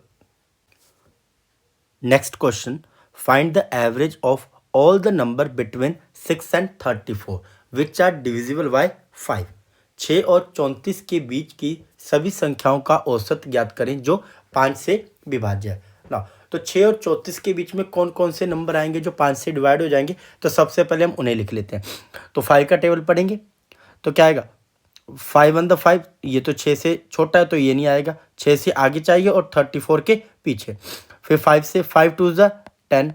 next question, find the average of all the number between 6 and 34 which are divisible by 5। 6 और 34 के बीच की सभी संख्याओं का औसत ज्ञात करें जो 5 से विभाज्य है ना। तो 6 और 34 के बीच में कौन कौन से नंबर आएंगे जो 5 से डिवाइड हो जाएंगे, तो सबसे पहले हम उन्हें लिख लेते हैं। तो 5 का टेबल पढ़ेंगे तो क्या आएगा 5 1 5, ये तो 6 से छोटा है तो ये नहीं आएगा, 6 से आगे चाहिए और 34 के पीछे। फिर 5 से 5 2 the 10,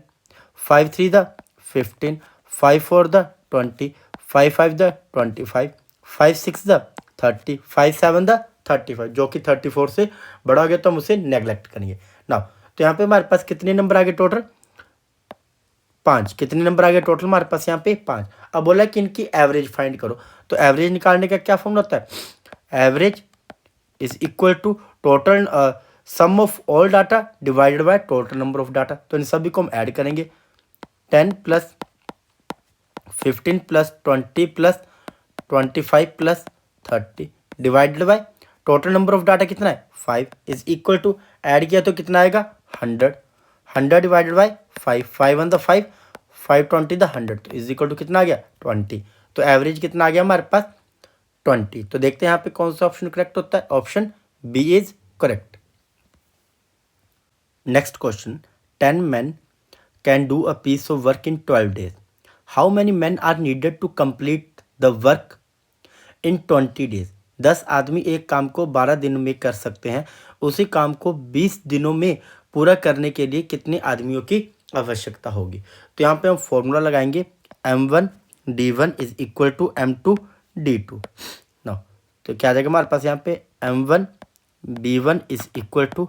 5 3 the 15, 5 4 the 20, 5 5 the 25, 5 6 the 30, 5 7 the 35, जो कि 34 से बड़ा हो गया तो हम उसे नेग्लेक्ट करेंगे ना। तो यहाँ पे हमारे पास कितने नंबर आ गए टोटल 5, कितने नंबर आ गए टोटल हमारे पास यहाँ पे 5। अब बोला कि इनकी एवरेज फाइंड करो, तो एवरेज निकालने का क्या फॉर्मूला होता है, average is equal to total sum of all data divided by total number of data. तो इन सभी को हम ऐड करेंगे 10 plus 15 plus 20 plus 25 plus 30 divided by total number of data कितना है 5 इज इक्वल टू, ऐड किया तो कितना आएगा 100, 100 डिवाइडेड बाय 5, 5 1 द 5, 5 20 द 100, तो इज इक्वल टू कितना आ गया 20। तो एवरेज कितना आ गया हमारे पास 20। तो देखते हैं यहाँ पे कौन सा ऑप्शन करेक्ट होता है, option B is correct. Next question, 10 men can do a piece of work in 12 days. How many men are needed to complete the work in 20 days? 10 आदमी एक काम को 12 दिन में कर सकते हैं, उसी काम को 20 दिनों में पूरा करने के लिए कितने आदमियों की आवश्यकता होगी। तो यहाँ पे हम फॉर्मूला लगाएंगे m1 d1 is equal to m2 d2 ना। तो क्या आ जाएगा हमारे पास यहाँ पे m1 d1 is equal to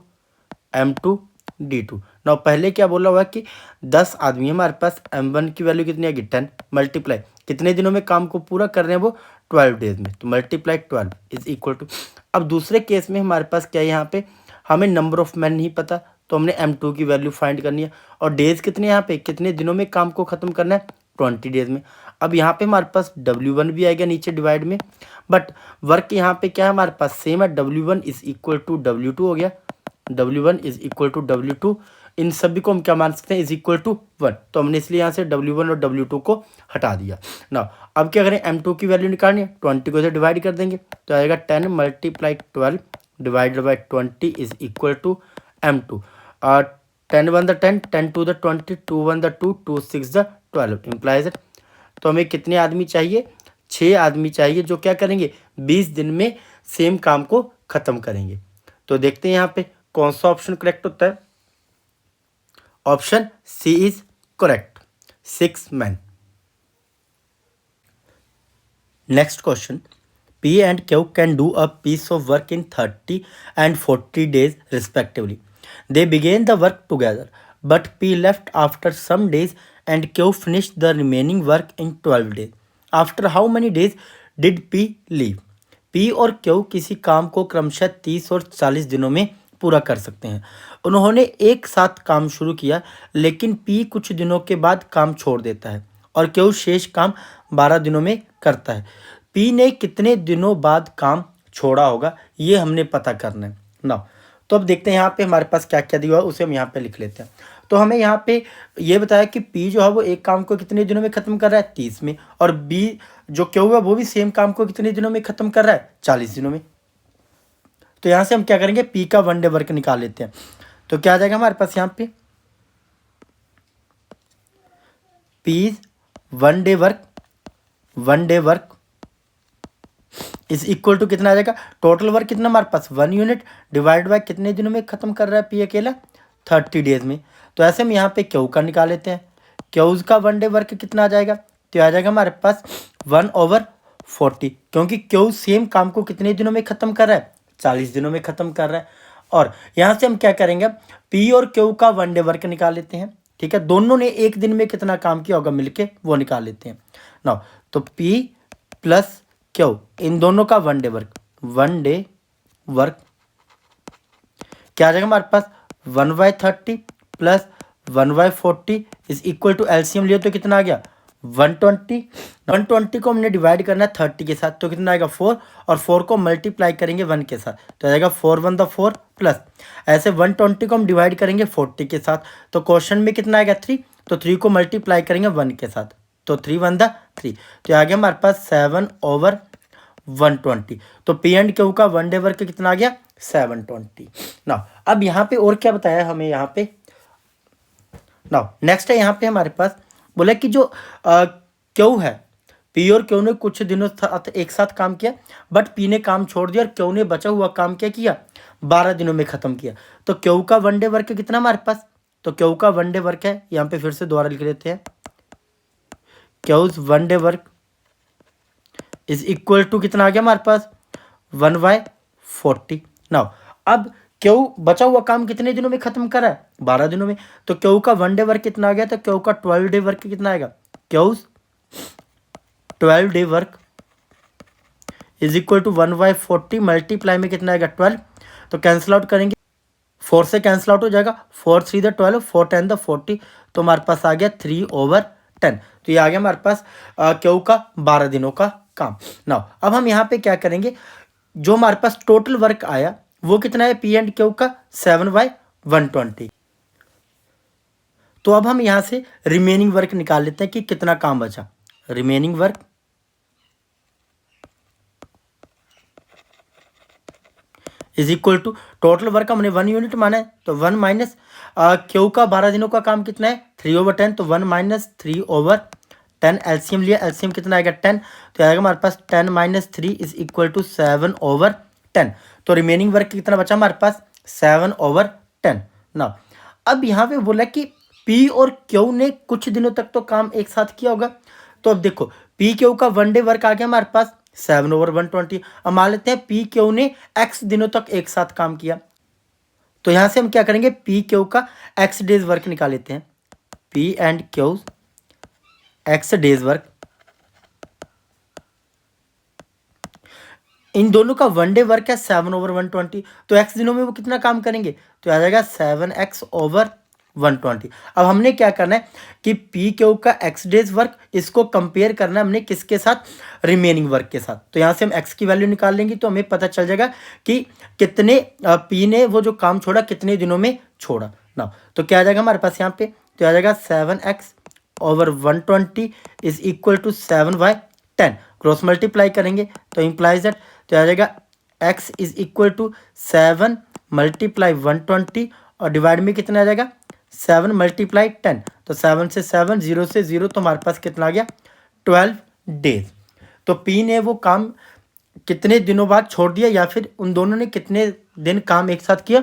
m2 d2 ना। पहले क्या बोला हुआ कि 10 आदमी हमारे पास, m1 की वैल्यू कितनी आएगी 10 मल्टीप्लाई कितने दिनों में काम को पूरा कर रहे हैं वो 12 डेज में, तो मल्टीप्लाई 12 इज इक्वल टू। अब दूसरे केस में हमारे पास क्या है, यहाँ पे हमें नंबर ऑफ मैन नहीं पता तो हमने m2 की वैल्यू फाइंड करनी है, और डेज कितने यहाँ पे कितने दिनों में काम को खत्म करना है 20 डेज में। अब यहाँ पे हमारे पास w1 भी आएगा नीचे डिवाइड में, बट वर्क यहाँ पे क्या है हमारे पास सेम है, w1 is equal to w2 हो गया, w1 is equal to w2, इन सभी को हम क्या मान सकते हैं इज इक्वल टू 1। तो हमने इसलिए यहाँ से w1 और w2 को हटा दिया ना। अब क्या करें m2 की वैल्यू निकालनी है, 20 को से डिवाइड कर देंगे तो आएगा 10 multiply 12 divided by 20 is equal to m2। 10 1 the 10, 10 2 the 20, 2 1 the 2, 2 6 the 12 implies. तो हमें कितने आदमी चाहिए? 6 आदमी चाहिए जो क्या करेंगे, 20 दिन में सेम काम को खत्म करेंगे। तो देखते हैं यहाँ पे कौन सा ऑप्शन करेक्ट होता है। Option C is correct, 6 men। Next question, P and Q can do a piece of work in 30 and 40 days respectively. They began the work together, but P left after some days and Q finished the remaining work in 12 days. After how many days did P leave? P और Q किसी काम को क्रमशः 30 और 40 दिनों में पूरा कर सकते हैं। उन्होंने एक साथ काम शुरू किया, लेकिन P कुछ दिनों के बाद काम छोड़ देता है और Q शेष काम 12 दिनों में करता है। P ने कितने दिनों बाद काम छोड़ा होगा, ये हमने पता करना है ना। तो अब देखते हैं यहाँ पे हमारे पास क्या क्या दिया हुआ है, उसे हम यहाँ पे लिख लेते हैं। तो हमें यहाँ पे ये बताया कि P जो है वो एक काम को कितने दिनों में खत्म कर रहा है, 30 में, और B जो Q है वो भी सेम काम को कितने दिनों में खत्म कर रहा है, 40 दिनों में। तो यहाँ से हम क्या करेंगे, P का 1 डे वर्क निकाल लेते हैं। तो क्या आ जाएगा हमारे पास यहाँ पे, P 1 day work is equal to कितना आ जाएगा, टोटल वर्क कितना हमारे पास 1 यूनिट डिवाइड बाय कितने दिनों में खत्म कर रहा है P अकेला, 30 डेज में। तो ऐसे हम यहाँ पे Q का निकाल लेते हैं। Q's का 1 डे वर्क कितना आ जाएगा, तो आ जाएगा हमारे पास 1/40, क्योंकि Q सेम काम को कितने दिनों में खत्म कर रहा है, 40 दिनों में खत्म कर रहा है। और यहाँ से हम क्या करेंगे, P और Q का 1 डे वर्क निकाल लेते हैं। ठीक है, दोनों ने एक दिन में कितना काम किया होगा मिलके, वो निकाल लेते हैं ना। तो P प्लस Q इन दोनों का 1 डे वर्क क्या आ जाएगा हमारे पास, 1/30 plus 1/40 is equal to LCM लिया तो कितना आ गया, 120। 120 को हमने डिवाइड करना है 30 के साथ, तो कितना आएगा 4, और 4 को मल्टीप्लाई करेंगे 1 के साथ, तो आएगा 4 1 द 4 प्लस ऐसे 120 को हम डिवाइड करेंगे 40 के साथ, तो क्वेश्चन में कितना आएगा 3, तो 3 को मल्टीप्लाई करेंगे 1 के साथ, तो 3 1 द 3, तो आ गया हमारे पास 7/120। तो P एंड Q का 1 डे वर्क कितना आ गया, 720 ना। अब यहाँ पे और क्या बताया हमें यहाँ पे ना, नेक्स्ट है यहाँ पे हमारे पास बोला कि जो Q है, P और Q ने कुछ दिनों एक साथ काम किया, बट P ने काम छोड़ दिया और Q ने बचा हुआ काम क्या किया, 12 दिनों में खत्म किया। तो Q का 1 डे वर्क कितना हमारे पास, तो Q का 1 डे वर्क है, यहाँ पे फिर से दोबारा लिख लेते हैं, Q's 1 day work is equal to कितना आ गया हमारे पास, 1/40 नाउ। अब Q बचा हुआ काम कितने दिनों में खत्म करा है, 12 दिनों में। तो Q का 1 डे वर्क कितना आ गया, तो Q का 12 डे वर्क कितना आएगा, Q's 12 day work is equal to 1/40 multiply में कितना आएगा 12, तो कैंसिल आउट करेंगे, 4 से कैंसिल आउट हो जाएगा, 4 3 द 12, 4 10 द 40, तो हमारे पास आ गया 3/10। तो ये आ गया हमारे पास Q का 12 दिनों का काम ना। अब हम यहाँ पे क्या करेंगे, जो हमारे पास टोटल वर्क आया वो कितना है, P एंड Q का 7/120। तो अब हम यहाँ से रिमेनिंग वर्क निकाल लेते हैं कि कितना काम बचा। Remaining work is equal to total work हमने 1 यूनिट माना है, तो 1 माइनस Q का 12 दिनों का काम कितना है, 3/10, तो 1 माइनस 3/10 एलसीएम लिया, एलसीएम कितना आएगा 10, तो आएगा हमारे पास 10 माइनस 3 इज इक्वल टू 7/10। तो रिमेनिंग वर्क कितना बचा हमारे पास, 7/10 ना। अब यहाँ पे बोला कि P और Q ने कुछ दिनों तक तो काम एक साथ किया होगा, तो अब देखो P Q का 1 डे वर्क आ गया हमारे पास 7/120। अब मान लेते हैं P Q ने x दिनों तक एक साथ काम किया, तो यहाँ से हम क्या करेंगे, P Q का x डेज वर्क निकाल लेते हैं। P and Q x days work, इन दोनों का 1 डे वर्क है 7/120, तो x दिनों में वो कितना काम करेंगे, तो आ जाएगा 7x/120। अब हमने क्या करना है कि P Q का x डेज वर्क, इसको कंपेयर करना है हमने किसके साथ, रिमेनिंग वर्क के साथ। तो यहाँ से हम x की वैल्यू निकाल लेंगे, तो हमें पता चल जाएगा कि कितने P ने वो जो काम छोड़ा कितने दिनों में छोड़ा ना। तो क्या आ जाएगा हमारे पास यहाँ पे, तो आ जाएगा 7x/120 is equal to 7/10, cross multiply करेंगे तो इम्प्लाइज दैट, तो आ जाएगा x इज इक्वल टू 7 × 120 और डिवाइड में कितना आ जाएगा 7 मल्टीप्लाई 10, तो 7 से 7, 0 से 0, तो हमारे पास कितना आ गया 12 डेज। तो पी ने वो काम कितने दिनों बाद छोड़ दिया, या फिर उन दोनों ने कितने दिन काम एक साथ किया,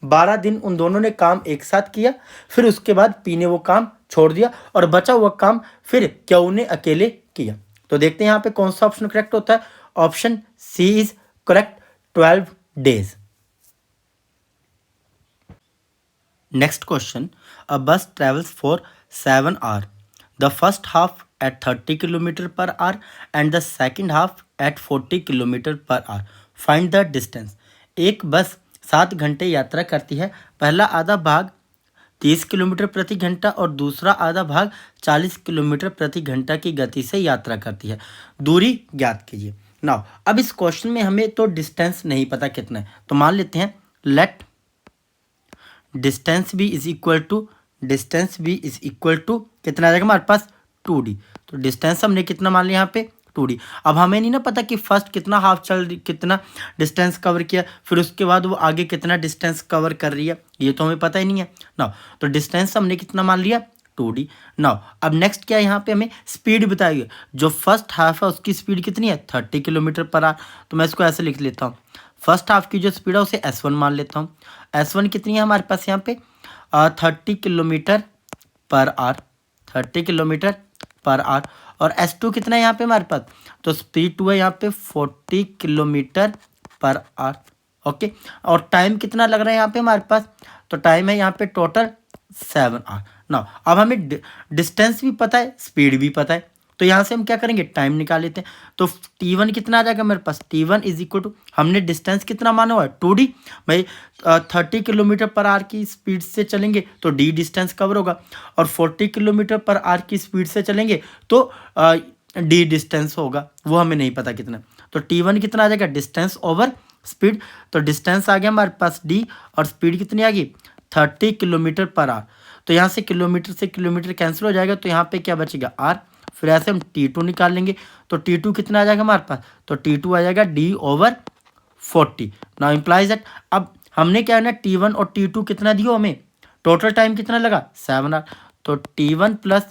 12 दिन उन दोनों ने काम एक साथ किया, फिर उसके बाद पी ने वो काम छोड़ दिया और बचा हुआ काम फिर क्यू ने अकेले किया। तो देखते हैं यहाँ पे कौन सा ऑप्शन करेक्ट होता है। Option C is correct, 12 days. Next question, a bus travels for 7 hour, the first half at 30 kilometre per hour and the second half at 40 kilometre per hour, find the distance. एक bus 7 घंटे यात्रा करती है, पहला आधा भाग 30 kilometre प्रति घंटा और दूसरा आधा भाग 40 किलोमीटर प्रति घंटा की गति से यात्रा करती है, दूरी ज्ञात कीजिए। नाउ अब इस क्वेश्चन में हमें तो डिस्टेंस नहीं पता कितना है, तो मान लेते हैं let distance B is equal to, distance B is equal to कितना आ जाएगा हमारे पास 2d। तो डिस्टेंस हमने कितना मान लिया यहाँ पे 2d। अब हमें नहीं ना पता कि फर्स्ट कितना हाफ कितना डिस्टेंस कवर किया, फिर उसके बाद वो आगे कितना डिस्टेंस कवर कर रही है, ये तो हमें पता ही नहीं है ना। तो डिस्टेंस हमने कितना मान लिया 2d। नाउ अब नेक्स्ट क्या है, यहाँ पे हमें स्पीड बताई है। जो फर्स्ट हाफ है उसकी स्पीड कितनी है 30 किलोमीटर पर आवर, तो मैं इसको ऐसे लिख लेता हूँ, फर्स्ट हाफ की जो स्पीड है उसे S1 मान लेता हूँ। S1 कितनी है हमारे पास यहाँ पे 30 kilometre per our, 30 kilometre per our. और S2 कितना है यहाँ पे हमारे पास, तो स्पीड 2 है यहाँ पे 40 किलोमीटर पर आवर। ओके, और टाइम कितना लग रहा है यहाँ पे हमारे पास, तो टाइम है यहाँ पे टोटल 7 आवर। ना अब हमें डिस्टेंस भी पता है, स्पीड भी पता है, तो यहाँ से हम क्या करेंगे टाइम निकाल लेते हैं। तो T1 कितना आ जाएगा मेरे पास, T1 इज इक्वल टू, हमने डिस्टेंस कितना माना हुआ है 2d भाई, 30 किलोमीटर पर आवर की स्पीड से चलेंगे तो d डिस्टेंस कवर होगा, और 40 किलोमीटर पर आवर की स्पीड से चलेंगे तो d डिस्टेंस होगा, वो हमें नहीं पता कितना। तो T1 कितना आ जाएगा डिस्टेंस ओवर स्पीड, तो डिस्टेंस आ गया हमारे पास d और स्पीड कितनी आ गई 30 किलोमीटर पर आवर। तो यहाँ से किलोमीटर कैंसिल हो जाएगा, तो यहाँ पे क्या बचेगा r, फिर ऐसे हम T2 निकाल लेंगे, तो T2 कितना आ जाएगा हमारे पास, तो T2 आ जाएगा d/40। नाउ इम्प्लाइज दैट, अब हमने क्या है ना T1 और T2 कितना दिया हमें, टोटल टाइम कितना लगा 7 आवर, तो T1 plus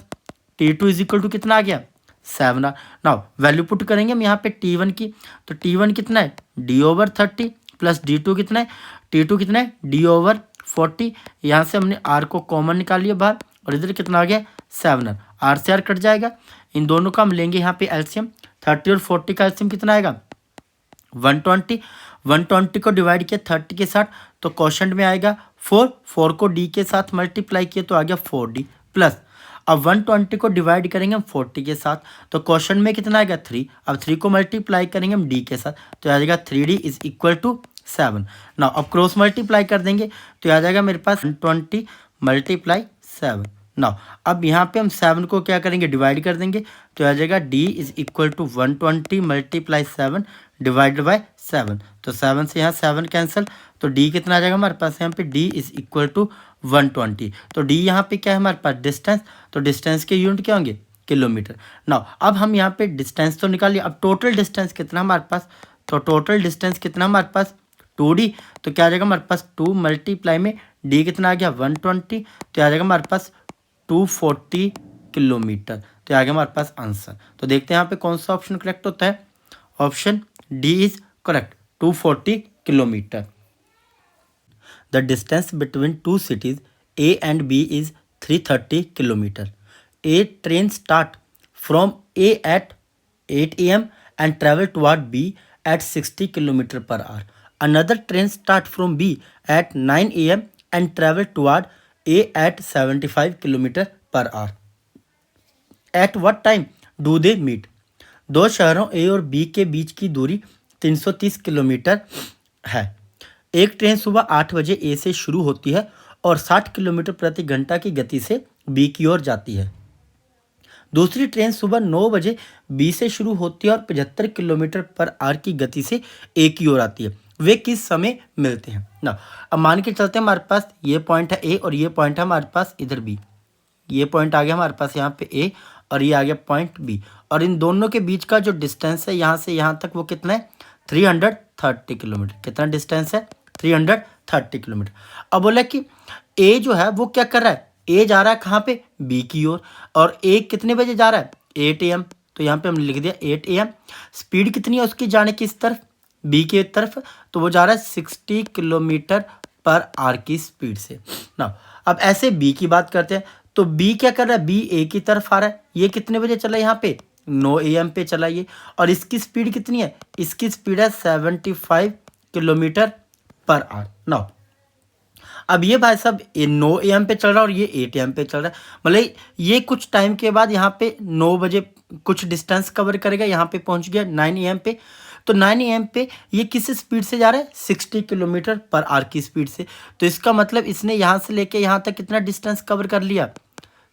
T2 is equal to कितना आ गया 7 आवर। नाउ वैल्यू पुट करेंगे हम यहाँ पे T1 की, तो T1 कितना है d/30 प्लस D2 कितना है, T2 कितना है d/40। यहाँ से हमने r को कॉमन निकाल लिया बाहर, और इधर कितना आ गया 7 आवर, r से r कट जाएगा, इन दोनों का हम लेंगे यहाँ पे एलसीएम, 30 और 40 का एलसीएम कितना आएगा 120। 120 को डिवाइड किया 30 के साथ, तो क्वेश्चन में आएगा 4 को d के साथ मल्टीप्लाई किया तो आ गया 4d प्लस, अब 120 को डिवाइड करेंगे हम 40 के साथ, तो क्वेश्चन में कितना आएगा 3, अब 3 को मल्टीप्लाई करेंगे हम d के साथ, तो आ जाएगा 3d इज इक्वल टू 7। ना अब क्रॉस मल्टीप्लाई कर देंगे तो आ जाएगा मेरे पास 120 मल्टीप्लाई 7। नाउ अब यहाँ पे हम 7 को क्या करेंगे डिवाइड कर देंगे, तो आ जाएगा d is equal to 120 multiply 7 divided by 7, तो 7 से यहाँ 7 कैंसिल, तो d कितना आ जाएगा हमारे पास यहाँ पे d इज इक्वल टू 120। तो d यहाँ पे क्या है हमारे पास डिस्टेंस, तो डिस्टेंस के यूनिट क्या होंगे किलोमीटर। नाउ अब हम यहाँ पे डिस्टेंस तो निकालिए, अब टोटल डिस्टेंस कितना हमारे पास, तो टोटल डिस्टेंस कितना हमारे पास 2d, तो क्या आ जाएगा हमारे पास 2 मल्टीप्लाई में d कितना आ गया 120, तो आ जाएगा हमारे पास 240 किलोमीटर, तो आ गया हमारे पास आंसर। तो देखते हैं यहाँ पे कौन सा ऑप्शन करेक्ट होता है, option D is correct 240 kilometre. The distance between two cities A and B is 330 kilometer. A train start from A at 8 a.m. and travel toward B at 60 kilometer per hour. Another train start from B at 9 a.m. and travel toward A at 75 kilometer per hour. At what time do they meet? दो शहरों A और B के बीच की दूरी 330 kilometre है। एक train सुबह 8 बजे A से शुरू होती है और 60 किलोमीटर प्रति घंटा की गति से B की ओर जाती है। दूसरी ट्रेन सुबह 9 बजे B से शुरू होती है और 75 किलोमीटर पर आवर की गति से A की ओर आती है। वे किस समय मिलते हैं ना। अब मान के चलते हैं हमारे पास ये पॉइंट है A और ये पॉइंट है हमारे पास इधर B। ये पॉइंट आ गया हमारे पास यहाँ पे A और ये आ गया पॉइंट B, और इन दोनों के बीच का जो डिस्टेंस है यहाँ से यहाँ तक वो कितना है 330 किलोमीटर। कितना डिस्टेंस है 330 किलोमीटर। अब बोला कि ए जो है वो क्या कर रहा है, ए जा रहा है कहाँ पे, बी की ओर, और ए कितने बजे जा रहा है, 8 AM। तो यहाँ पे हमने लिख दिया 8 AM। स्पीड कितनी है उसकी जाने की इस तरफ, बी की तरफ, तो वो जा रहा है 60 किलोमीटर पर आवर की स्पीड से ना। अब ऐसे बी की बात करते हैं, तो बी क्या कर रहा है, बी ए की तरफ आ रहा है, ये कितने बजे चला यहाँ पे, 9 AM पे चला ये, और इसकी स्पीड कितनी है, इसकी स्पीड है 75 किलोमीटर पर आवर ना। अब ये भाई साहब ये 9 AM पे चल रहा है और ये 8 AM पे चल रहा है, मतलब ये कुछ टाइम के बाद यहाँ पे 9 बजे कुछ डिस्टेंस कवर करेगा, यहाँ पे पहुँच गया 9 AM पे। तो 9 AM पे ये किस स्पीड से जा रहा है, 60 किलोमीटर पर आवर की स्पीड से। तो इसका मतलब इसने यहाँ से लेके यहाँ तक कितना डिस्टेंस कवर कर लिया,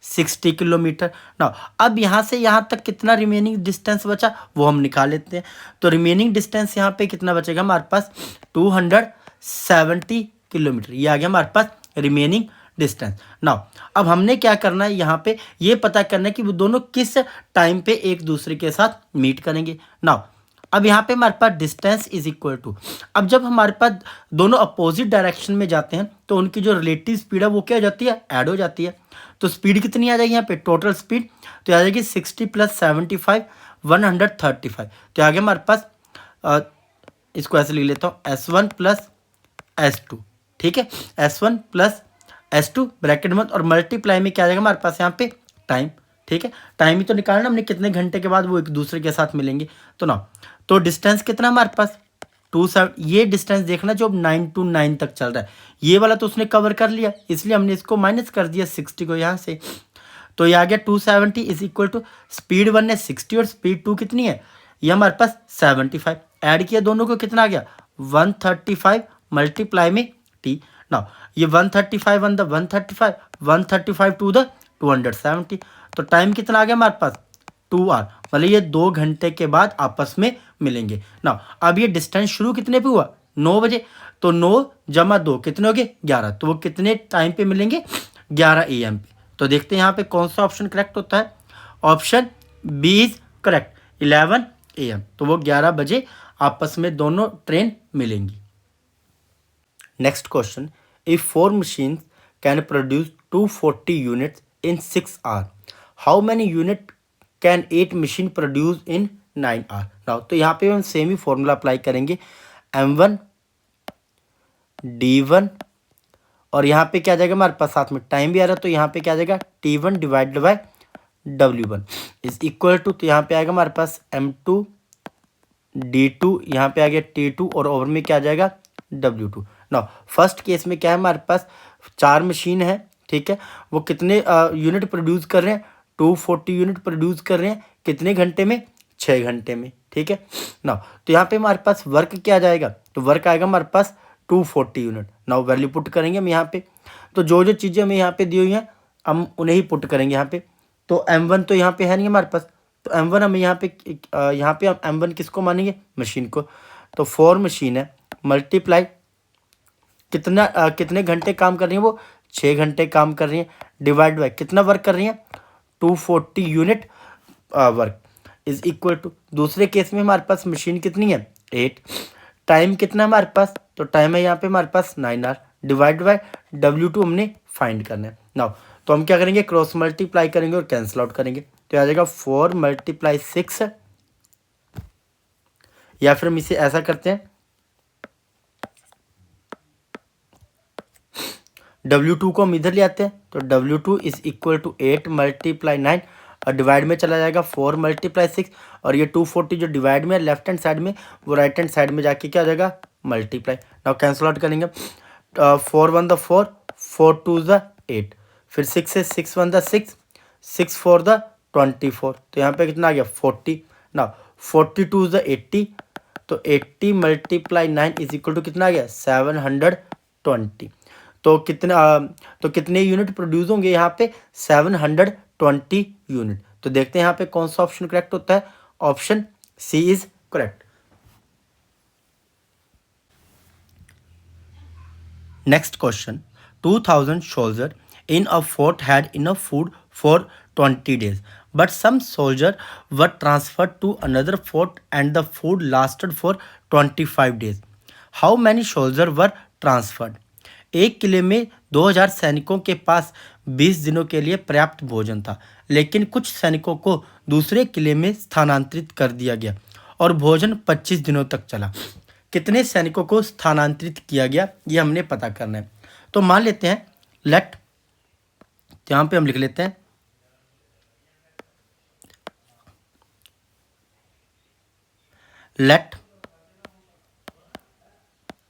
60 किलोमीटर ना। अब यहाँ से यहाँ तक कितना रिमेनिंग डिस्टेंस बचा वो हम निकाल लेते हैं। तो रिमेनिंग डिस्टेंस यहाँ पे कितना बचेगा हमारे पास, 270 किलोमीटर, ये आ गया हमारे पास रिमेनिंग डिस्टेंस नाउ। अब हमने क्या करना है, यहाँ पे ये पता करना है कि वो दोनों किस टाइम पे एक दूसरे के साथ मीट करेंगे नाउ। अब यहाँ पे हमारे पास डिस्टेंस इज इक्वल टू, अब जब हमारे पास दोनों अपोजिट डायरेक्शन में जाते हैं तो उनकी जो रिलेटिव स्पीड है वो क्या हो जाती है, ऐड हो जाती है। तो स्पीड कितनी आ जाएगी यहाँ पे, टोटल स्पीड तो आ जाएगी 60 + 75 135। तो आगे हमारे पास इसको ऐसे लिख लेता हूँ, S1 + S2, ठीक है, S1 + S2 ब्रैकेट में, और मल्टीप्लाई में क्या आ जाएगा हमारे पास यहाँ पे टाइम, ठीक है। टाइम ही तो निकालना हमने, कितने घंटे के बाद वो एक दूसरे के साथ मिलेंगे। तो ना, तो डिस्टेंस कितना हमारे पास 27, ये डिस्टेंस देखना जो 9 to 9 तक चल रहा है, ये वाला तो उसने कवर कर लिया, इसलिए हमने इसको माइनस कर दिया 60 को यहाँ से। तो ये आ गया 270 इज इक्वल टू, स्पीड 1 है 60 और स्पीड 2 कितनी है, ये हमारे पास 75। ऐड किया दोनों को, कितना आ गया 135 मल्टीप्लाई में टी ना। ये 135 वन द 135, 135 टू द 270। तो टाइम कितना आ गया हमारे पास 2 आवर, मतलब ये 2 घंटे के बाद आपस में मिलेंगे ना। अब ये डिस्टेंस शुरू कितने पे हुआ, 9 बजे, तो 9 + 2 कितने हो गए 11, तो वो कितने टाइम पे मिलेंगे 11 AM पे। तो देखते हैं यहाँ पे कौन सा ऑप्शन करेक्ट होता है, option B is correct, 11 AM, तो वो 11 बजे आपस में दोनों ट्रेन मिलेंगी। Next question, if 4 machines can produce 240 units in 6 hours, how many unit can 8 machine produce in 9 hours now. तो यहाँ पे हम सेम ही फॉर्मूला अप्लाई करेंगे, M1 D1, और यहाँ पे क्या आ जाएगा हमारे पास, साथ में टाइम भी आ रहा है, तो यहाँ पे क्या आ जाएगा T1 / W1 is equal to, तो यहाँ पे आएगा हमारे पास M2 D2, यहाँ पे आ गया T2, और ओवर में क्या आ जाएगा W2 नाउ। फर्स्ट केस में क्या है हमारे पास 4 मशीन है, ठीक है, वो कितने यूनिट प्रोड्यूस कर रहे हैं, 240 यूनिट प्रोड्यूस कर रहे हैं, कितने घंटे में, 6 घंटे में, ठीक है नाउ। तो यहाँ पे हमारे पास वर्क क्या आ जाएगा, तो वर्क आएगा हमारे पास 240 यूनिट नाउ। वैल्यू पुट करेंगे हम यहाँ पे, तो जो जो चीज़ें हमें यहाँ पे दी हुई हैं हम उन्हें ही पुट करेंगे यहाँ पे। तो M1 तो यहाँ पे है नहीं हमारे पास, तो M1 हम यहाँ पे हम M1 किसको मानेंगे, मशीन को। तो 4 मशीन है, मल्टीप्लाई कितने घंटे काम कर रही हैं वो, 6 घंटे काम कर रही हैं, डिवाइड बाय कितना वर्क कर रही हैं, 240 unit work is equal to, दूसरे केस में हमारे पास मशीन कितनी है 8, टाइम कितना है हमारे पास, तो टाइम है यहाँ पे हमारे पास 9 आवर, डिवाइड बाय W2 हमने फाइंड करना है नाउ। तो हम क्या करेंगे, क्रॉस मल्टीप्लाई करेंगे और कैंसिल आउट करेंगे, तो आ जाएगा 4 × 6, या फिर हम इसे ऐसा करते हैं, W2 को हम इधर ले आते हैं, तो W2 इज इक्वल टू 8 × 9, और डिवाइड में चला जाएगा 4 × 6, और ये 240 जो डिवाइड में है लेफ्ट हैंड साइड में, वो राइट हैंड साइड में जाके क्या हो जाएगा मल्टीप्लाई। नाउ कैंसिल आउट करेंगे, 4 × 1 = 4, 4 × 2 = 8, फिर 6 है, 6 × 1 = 6, 6 × 4 = 24, तो यहाँ पे कितना आ गया 40। नाउ 42 = 80, तो 80 × 9 इज इक्वल टू कितना आ गया 720। तो कितने यूनिट प्रोड्यूस होंगे यहाँ पे 720 यूनिट। तो देखते हैं यहाँ पे कौन सा ऑप्शन करेक्ट होता है, option C is correct. Next question, 2000 soldiers in a fort had enough food for 20 days, but some soldiers were transferred to another fort and the food lasted for 25 days. How many soldiers were transferred? एक किले में 2000 सैनिकों के पास 20 दिनों के लिए पर्याप्त भोजन था, लेकिन कुछ सैनिकों को दूसरे किले में स्थानांतरित कर दिया गया और भोजन 25 दिनों तक चला। कितने सैनिकों को स्थानांतरित किया गया ये हमने पता करना है। तो मान लेते हैं लेट, यहाँ पे हम लिख लेते हैं late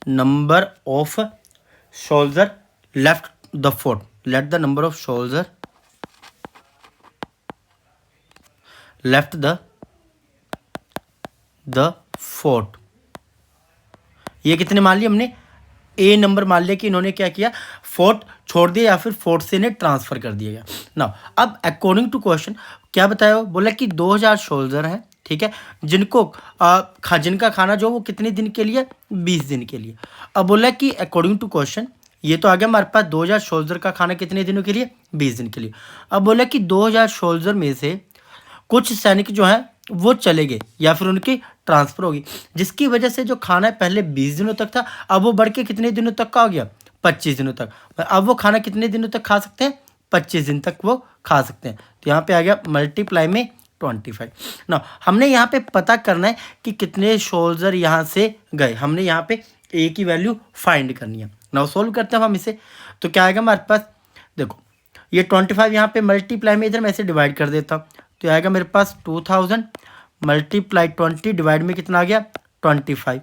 number of soldier left the fort, let the number of soldier left the fort। ये कितने मान लिया हमने, ए नंबर मान लिया कि इन्होंने क्या किया, फोर्ट छोड़ दिया या फिर फोर्ट से इन्हें ट्रांसफर कर दिया गया ना। अब अकॉर्डिंग टू क्वेश्चन क्या बताया, बोला कि 2000 सोल्जर हैं, ठीक है, जिनको जिनका खाना जो वो कितने दिन के लिए, 20 दिन के लिए। अब बोला कि अकॉर्डिंग टू क्वेश्चन ये तो आ गया हमारे पास 2000 सोल्जर का खाना कितने दिनों के लिए, 20 दिन के लिए। अब बोला कि 2000 सोल्जर में से कुछ सैनिक जो हैं वो चले गए या फिर उनकी ट्रांसफर होगी, जिसकी वजह से जो खाना पहले 20 दिनों तक था अब वो बढ़ के कितने दिनों तक का हो गया, 25 दिनों तक। अब वो खाना कितने दिनों तक खा सकते हैं, 25 दिन तक वो खा सकते हैं। तो यहाँ पे आ गया मल्टीप्लाई में 25 ना। हमने यहाँ पे पता करना है कि कितने सोल्जर यहाँ से गए, हमने यहाँ पे ए की वैल्यू फाइंड करनी है ना। सोल्व करते हैं हम इसे, तो क्या आएगा हमारे पास, देखो ये 25 यहाँ पे मल्टीप्लाई में इधर मैं इसे डिवाइड कर देता हूँ, तो आएगा मेरे पास 2000 मल्टीप्लाई 20 डिवाइड में कितना आ गया, 25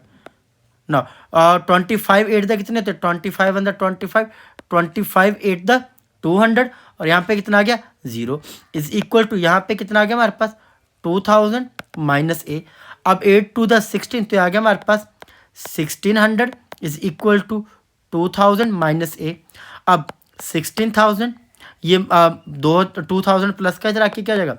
ना। 25 8 द कितने थे, 25 अंदर 25 8 द 200 और यहाँ पे कितना आ गया 0 इज इक्वल टू, यहाँ पे कितना आ गया हमारे पास 2000 माइनस ए। अब 8 टू द 16 तो आ गया हमारे पास 1600 इज इक्वल टू 2000 माइनस ए। अब 16,000 ये 2000 प्लस का इधर आके क्या जाएगा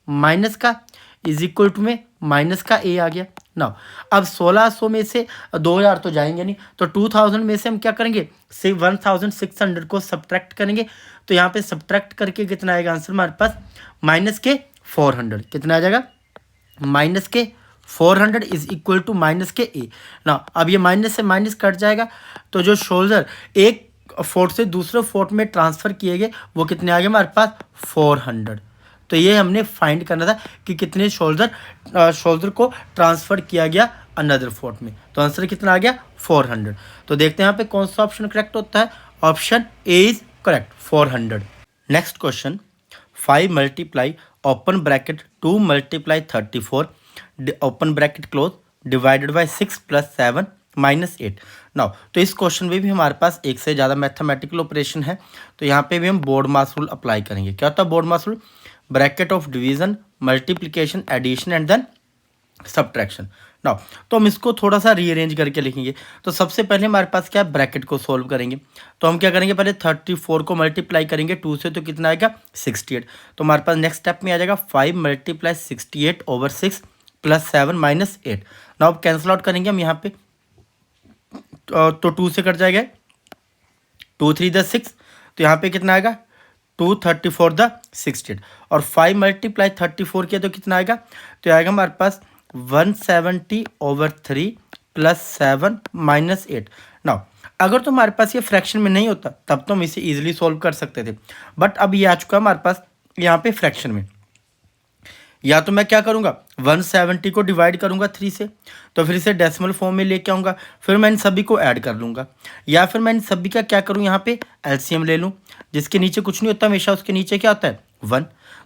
माइनस का, इज इक्वल टू में माइनस का ए आ गया ना। अब 1600 में से 2000 तो जाएंगे नहीं, तो 2000 में से हम क्या करेंगे, 1600 को सब्ट्रैक्ट करेंगे। तो यहाँ पे सब्ट्रैक्ट करके कितना आएगा आंसर हमारे पास, माइनस के 400, कितना आ जाएगा माइनस के 400 इज इक्वल टू माइनस के ए ना। अब ये माइनस से माइनस कट जाएगा, तो जो सोल्जर एक फोर्ट से दूसरे फोर्ट में ट्रांसफ़र किए गए वो कितने आ गए हमारे पास 400। तो ये हमने फाइंड करना था कि कितने सोल्जर को ट्रांसफ़र किया गया अनदर फोर्ट में। तो आंसर कितना आ गया 400। तो देखते हैं यहाँ पे कौन सा ऑप्शन करेक्ट होता है, option A is correct 400। Next question, 5 multiply open bracket 2 multiply 34 open bracket close divided by 6 + 7 - 8 now. तो इस क्वेश्चन में भी हमारे पास एक से ज़्यादा मैथमेटिकल ऑपरेशन है, तो यहाँ पे भी हम बोर्ड मास रूल अप्लाई करेंगे। क्या होता है BODMAS rule, bracket of division, multiplication, addition and then subtraction now. तो हम इसको थोड़ा सा रीअरेंज करके लिखेंगे। तो सबसे पहले हमारे पास क्या है, ब्रैकेट को सॉल्व करेंगे। तो हम क्या करेंगे, पहले 34 को मल्टीप्लाई करेंगे 2 से, तो कितना आएगा 68। तो हमारे पास नेक्स्ट स्टेप में आ जाएगा 5 मल्टीप्लाई 68/6 + 7 - 8। नाउ अब कैंसिल आउट करेंगे हम यहाँ पे, तो 2 से कट जाएगा, 2 3 द 6, तो यहाँ पे कितना आएगा 2 34 द 68 और 5 मल्टीप्लाई 34 किया तो कितना आएगा, तो आएगा हमारे पास 170/3 + 7 - 8 नाउ। अगर तो हमारे पास ये फ्रैक्शन में नहीं होता तब तो हम इसे इजीली सॉल्व कर सकते थे, बट अब ये आ चुका है हमारे पास यहाँ पे फ्रैक्शन में। या तो मैं क्या करूँगा 170 को डिवाइड करूँगा 3 से, तो फिर इसे डेसिमल फॉर्म में लेके आऊँगा, फिर मैं इन सभी को ऐड कर लूँगा, या फिर मैं इन सभी का क्या करूँ यहाँ पे एलसीएम ले लूँ, जिसके नीचे कुछ नहीं होता, हमेशा उसके नीचे क्या होता है 1।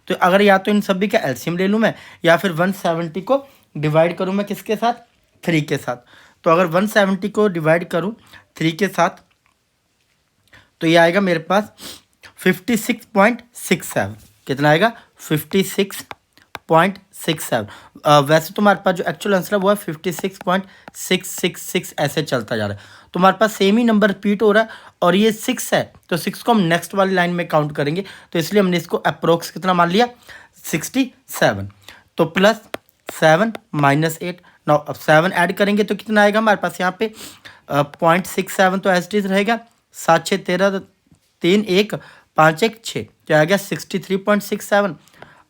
तो अगर या तो इन सभी का एलसीएम ले लूँ मैं, या फिर 170 को डिवाइड करूँ मैं किसके साथ 3 के साथ। तो अगर 170 को डिवाइड करूँ 3 के साथ तो ये आएगा मेरे पास 56.67। कितना आएगा 56.67। वैसे तो हमारे पास जो एक्चुअल आंसर है वो है 56.666, ऐसे चलता जा रहा है। तो हमारे पास सेम ही नंबर रिपीट हो रहा है और ये 6 है, तो 6 को हम नेक्स्ट वाली लाइन में काउंट करेंगे, तो इसलिए हमने इसको अप्रोक्स कितना मान लिया 67। तो +7 - 8 नाउ। अब 7 ऐड करेंगे तो कितना आएगा हमारे पास यहाँ पे 0.67, तो एज इट इज रहेगा, 7 6 13 3 1 5 1 6, तो आ गया 63.67।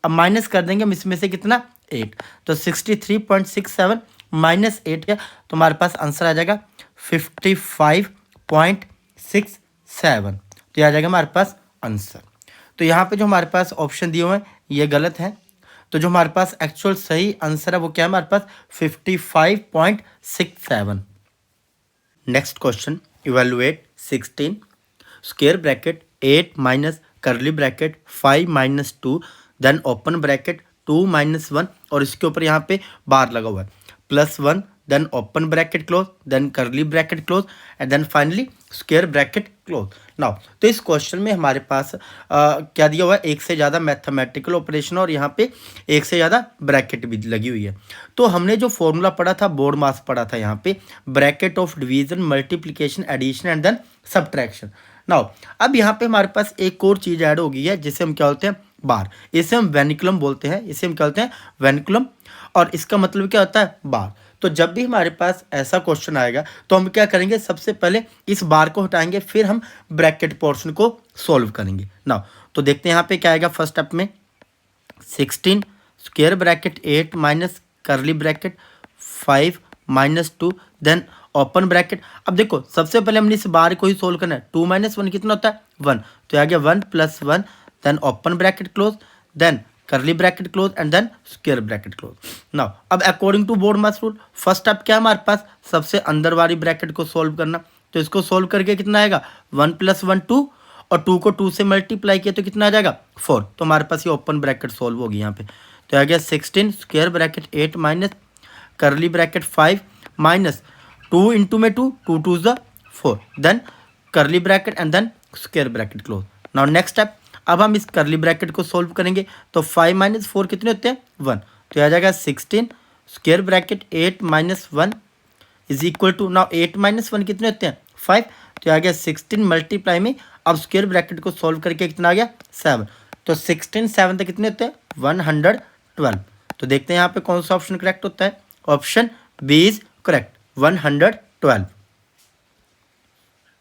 अब माइनस कर देंगे हम इसमें से कितना 8, तो 63.67 - 8 है, तो हमारे पास आंसर आ जाएगा 55.6 7। तो ये आ जाएगा हमारे पास आंसर। तो यहाँ पे जो हमारे पास ऑप्शन दिए हुए हैं ये गलत है। तो जो हमारे पास एक्चुअल सही आंसर है वो क्या है हमारे पास 55.67। Next question, evaluate 16 square bracket 8 minus curly bracket 5 minus 2 then open bracket 2 minus 1 और इसके ऊपर यहाँ पे बार लगा हुआ है +1 then open bracket close then curly bracket close and then finally square bracket close. Now तो इस क्वेश्चन में हमारे पास क्या दिया हुआ है, एक से ज़्यादा मैथमेटिकल ऑपरेशन और यहाँ पे एक से ज़्यादा ब्रैकेट भी लगी हुई है। तो हमने जो फॉर्मूला पढ़ा था, बोर्ड मास पढ़ा था यहाँ पे, bracket of division multiplication addition and then subtraction. Now अब यहाँ पे हमारे पास एक और चीज़ ऐड हो गई है जिसे हम क्या बोलते हैं, बार। इसे हम वेनिकुलम बोलते हैं, इसे हम क्या बोलते हैं, वेनिकुलम। और इसका मतलब क्या होता है, बार। तो जब भी हमारे पास ऐसा क्वेश्चन आएगा तो हम क्या करेंगे, सबसे पहले इस बार को हटाएंगे, फिर हम ब्रैकेट पोर्शन को सॉल्व करेंगे। नाउ तो देखते हैं यहाँ पे क्या आएगा। फर्स्ट स्टेप में 16 square bracket 8 minus curly bracket 5 minus 2 then open bracket. अब देखो सबसे पहले हमने इस बार को ही सोल्व करना है। 2 माइनस 1 कितना होता है, 1। तो आ गया 1 + 1 then open bracket close then curly bracket close and then square bracket close. Now अब according to BODMAS rule first step क्या है हमारे पास, सबसे अंदर वाली ब्रैकेट को सोल्व करना। तो इसको सोल्व करके कितना आएगा, 1 + 1 2 और 2 को 2 से मल्टीप्लाई किया तो कितना आ जाएगा, 4। तो हमारे पास ये ओपन ब्रैकेट सोल्व होगी यहाँ पे। तो आ गया 16 square bracket 8 minus curly bracket 5 minus 2 into में 2 2 2 ज़ 4 then curly bracket and then square bracket close. Now next step, अब हम इस करली ब्रैकेट को सोल्व करेंगे। तो 5 माइनस 4 कितने होते हैं, 1। तो आ जाएगा 16 square bracket 8 minus 1 is equal to, now 8 minus 1 कितने होते हैं, 5। तो आ गया 16 मल्टीप्लाई में, अब स्क्वायर ब्रैकेट को सोल्व करके कितना आ गया, 7। तो 16 7 तक कितने होते हैं, 112। तो देखते हैं यहाँ पे कौन सा ऑप्शन करेक्ट होता है। Option B is correct, 112।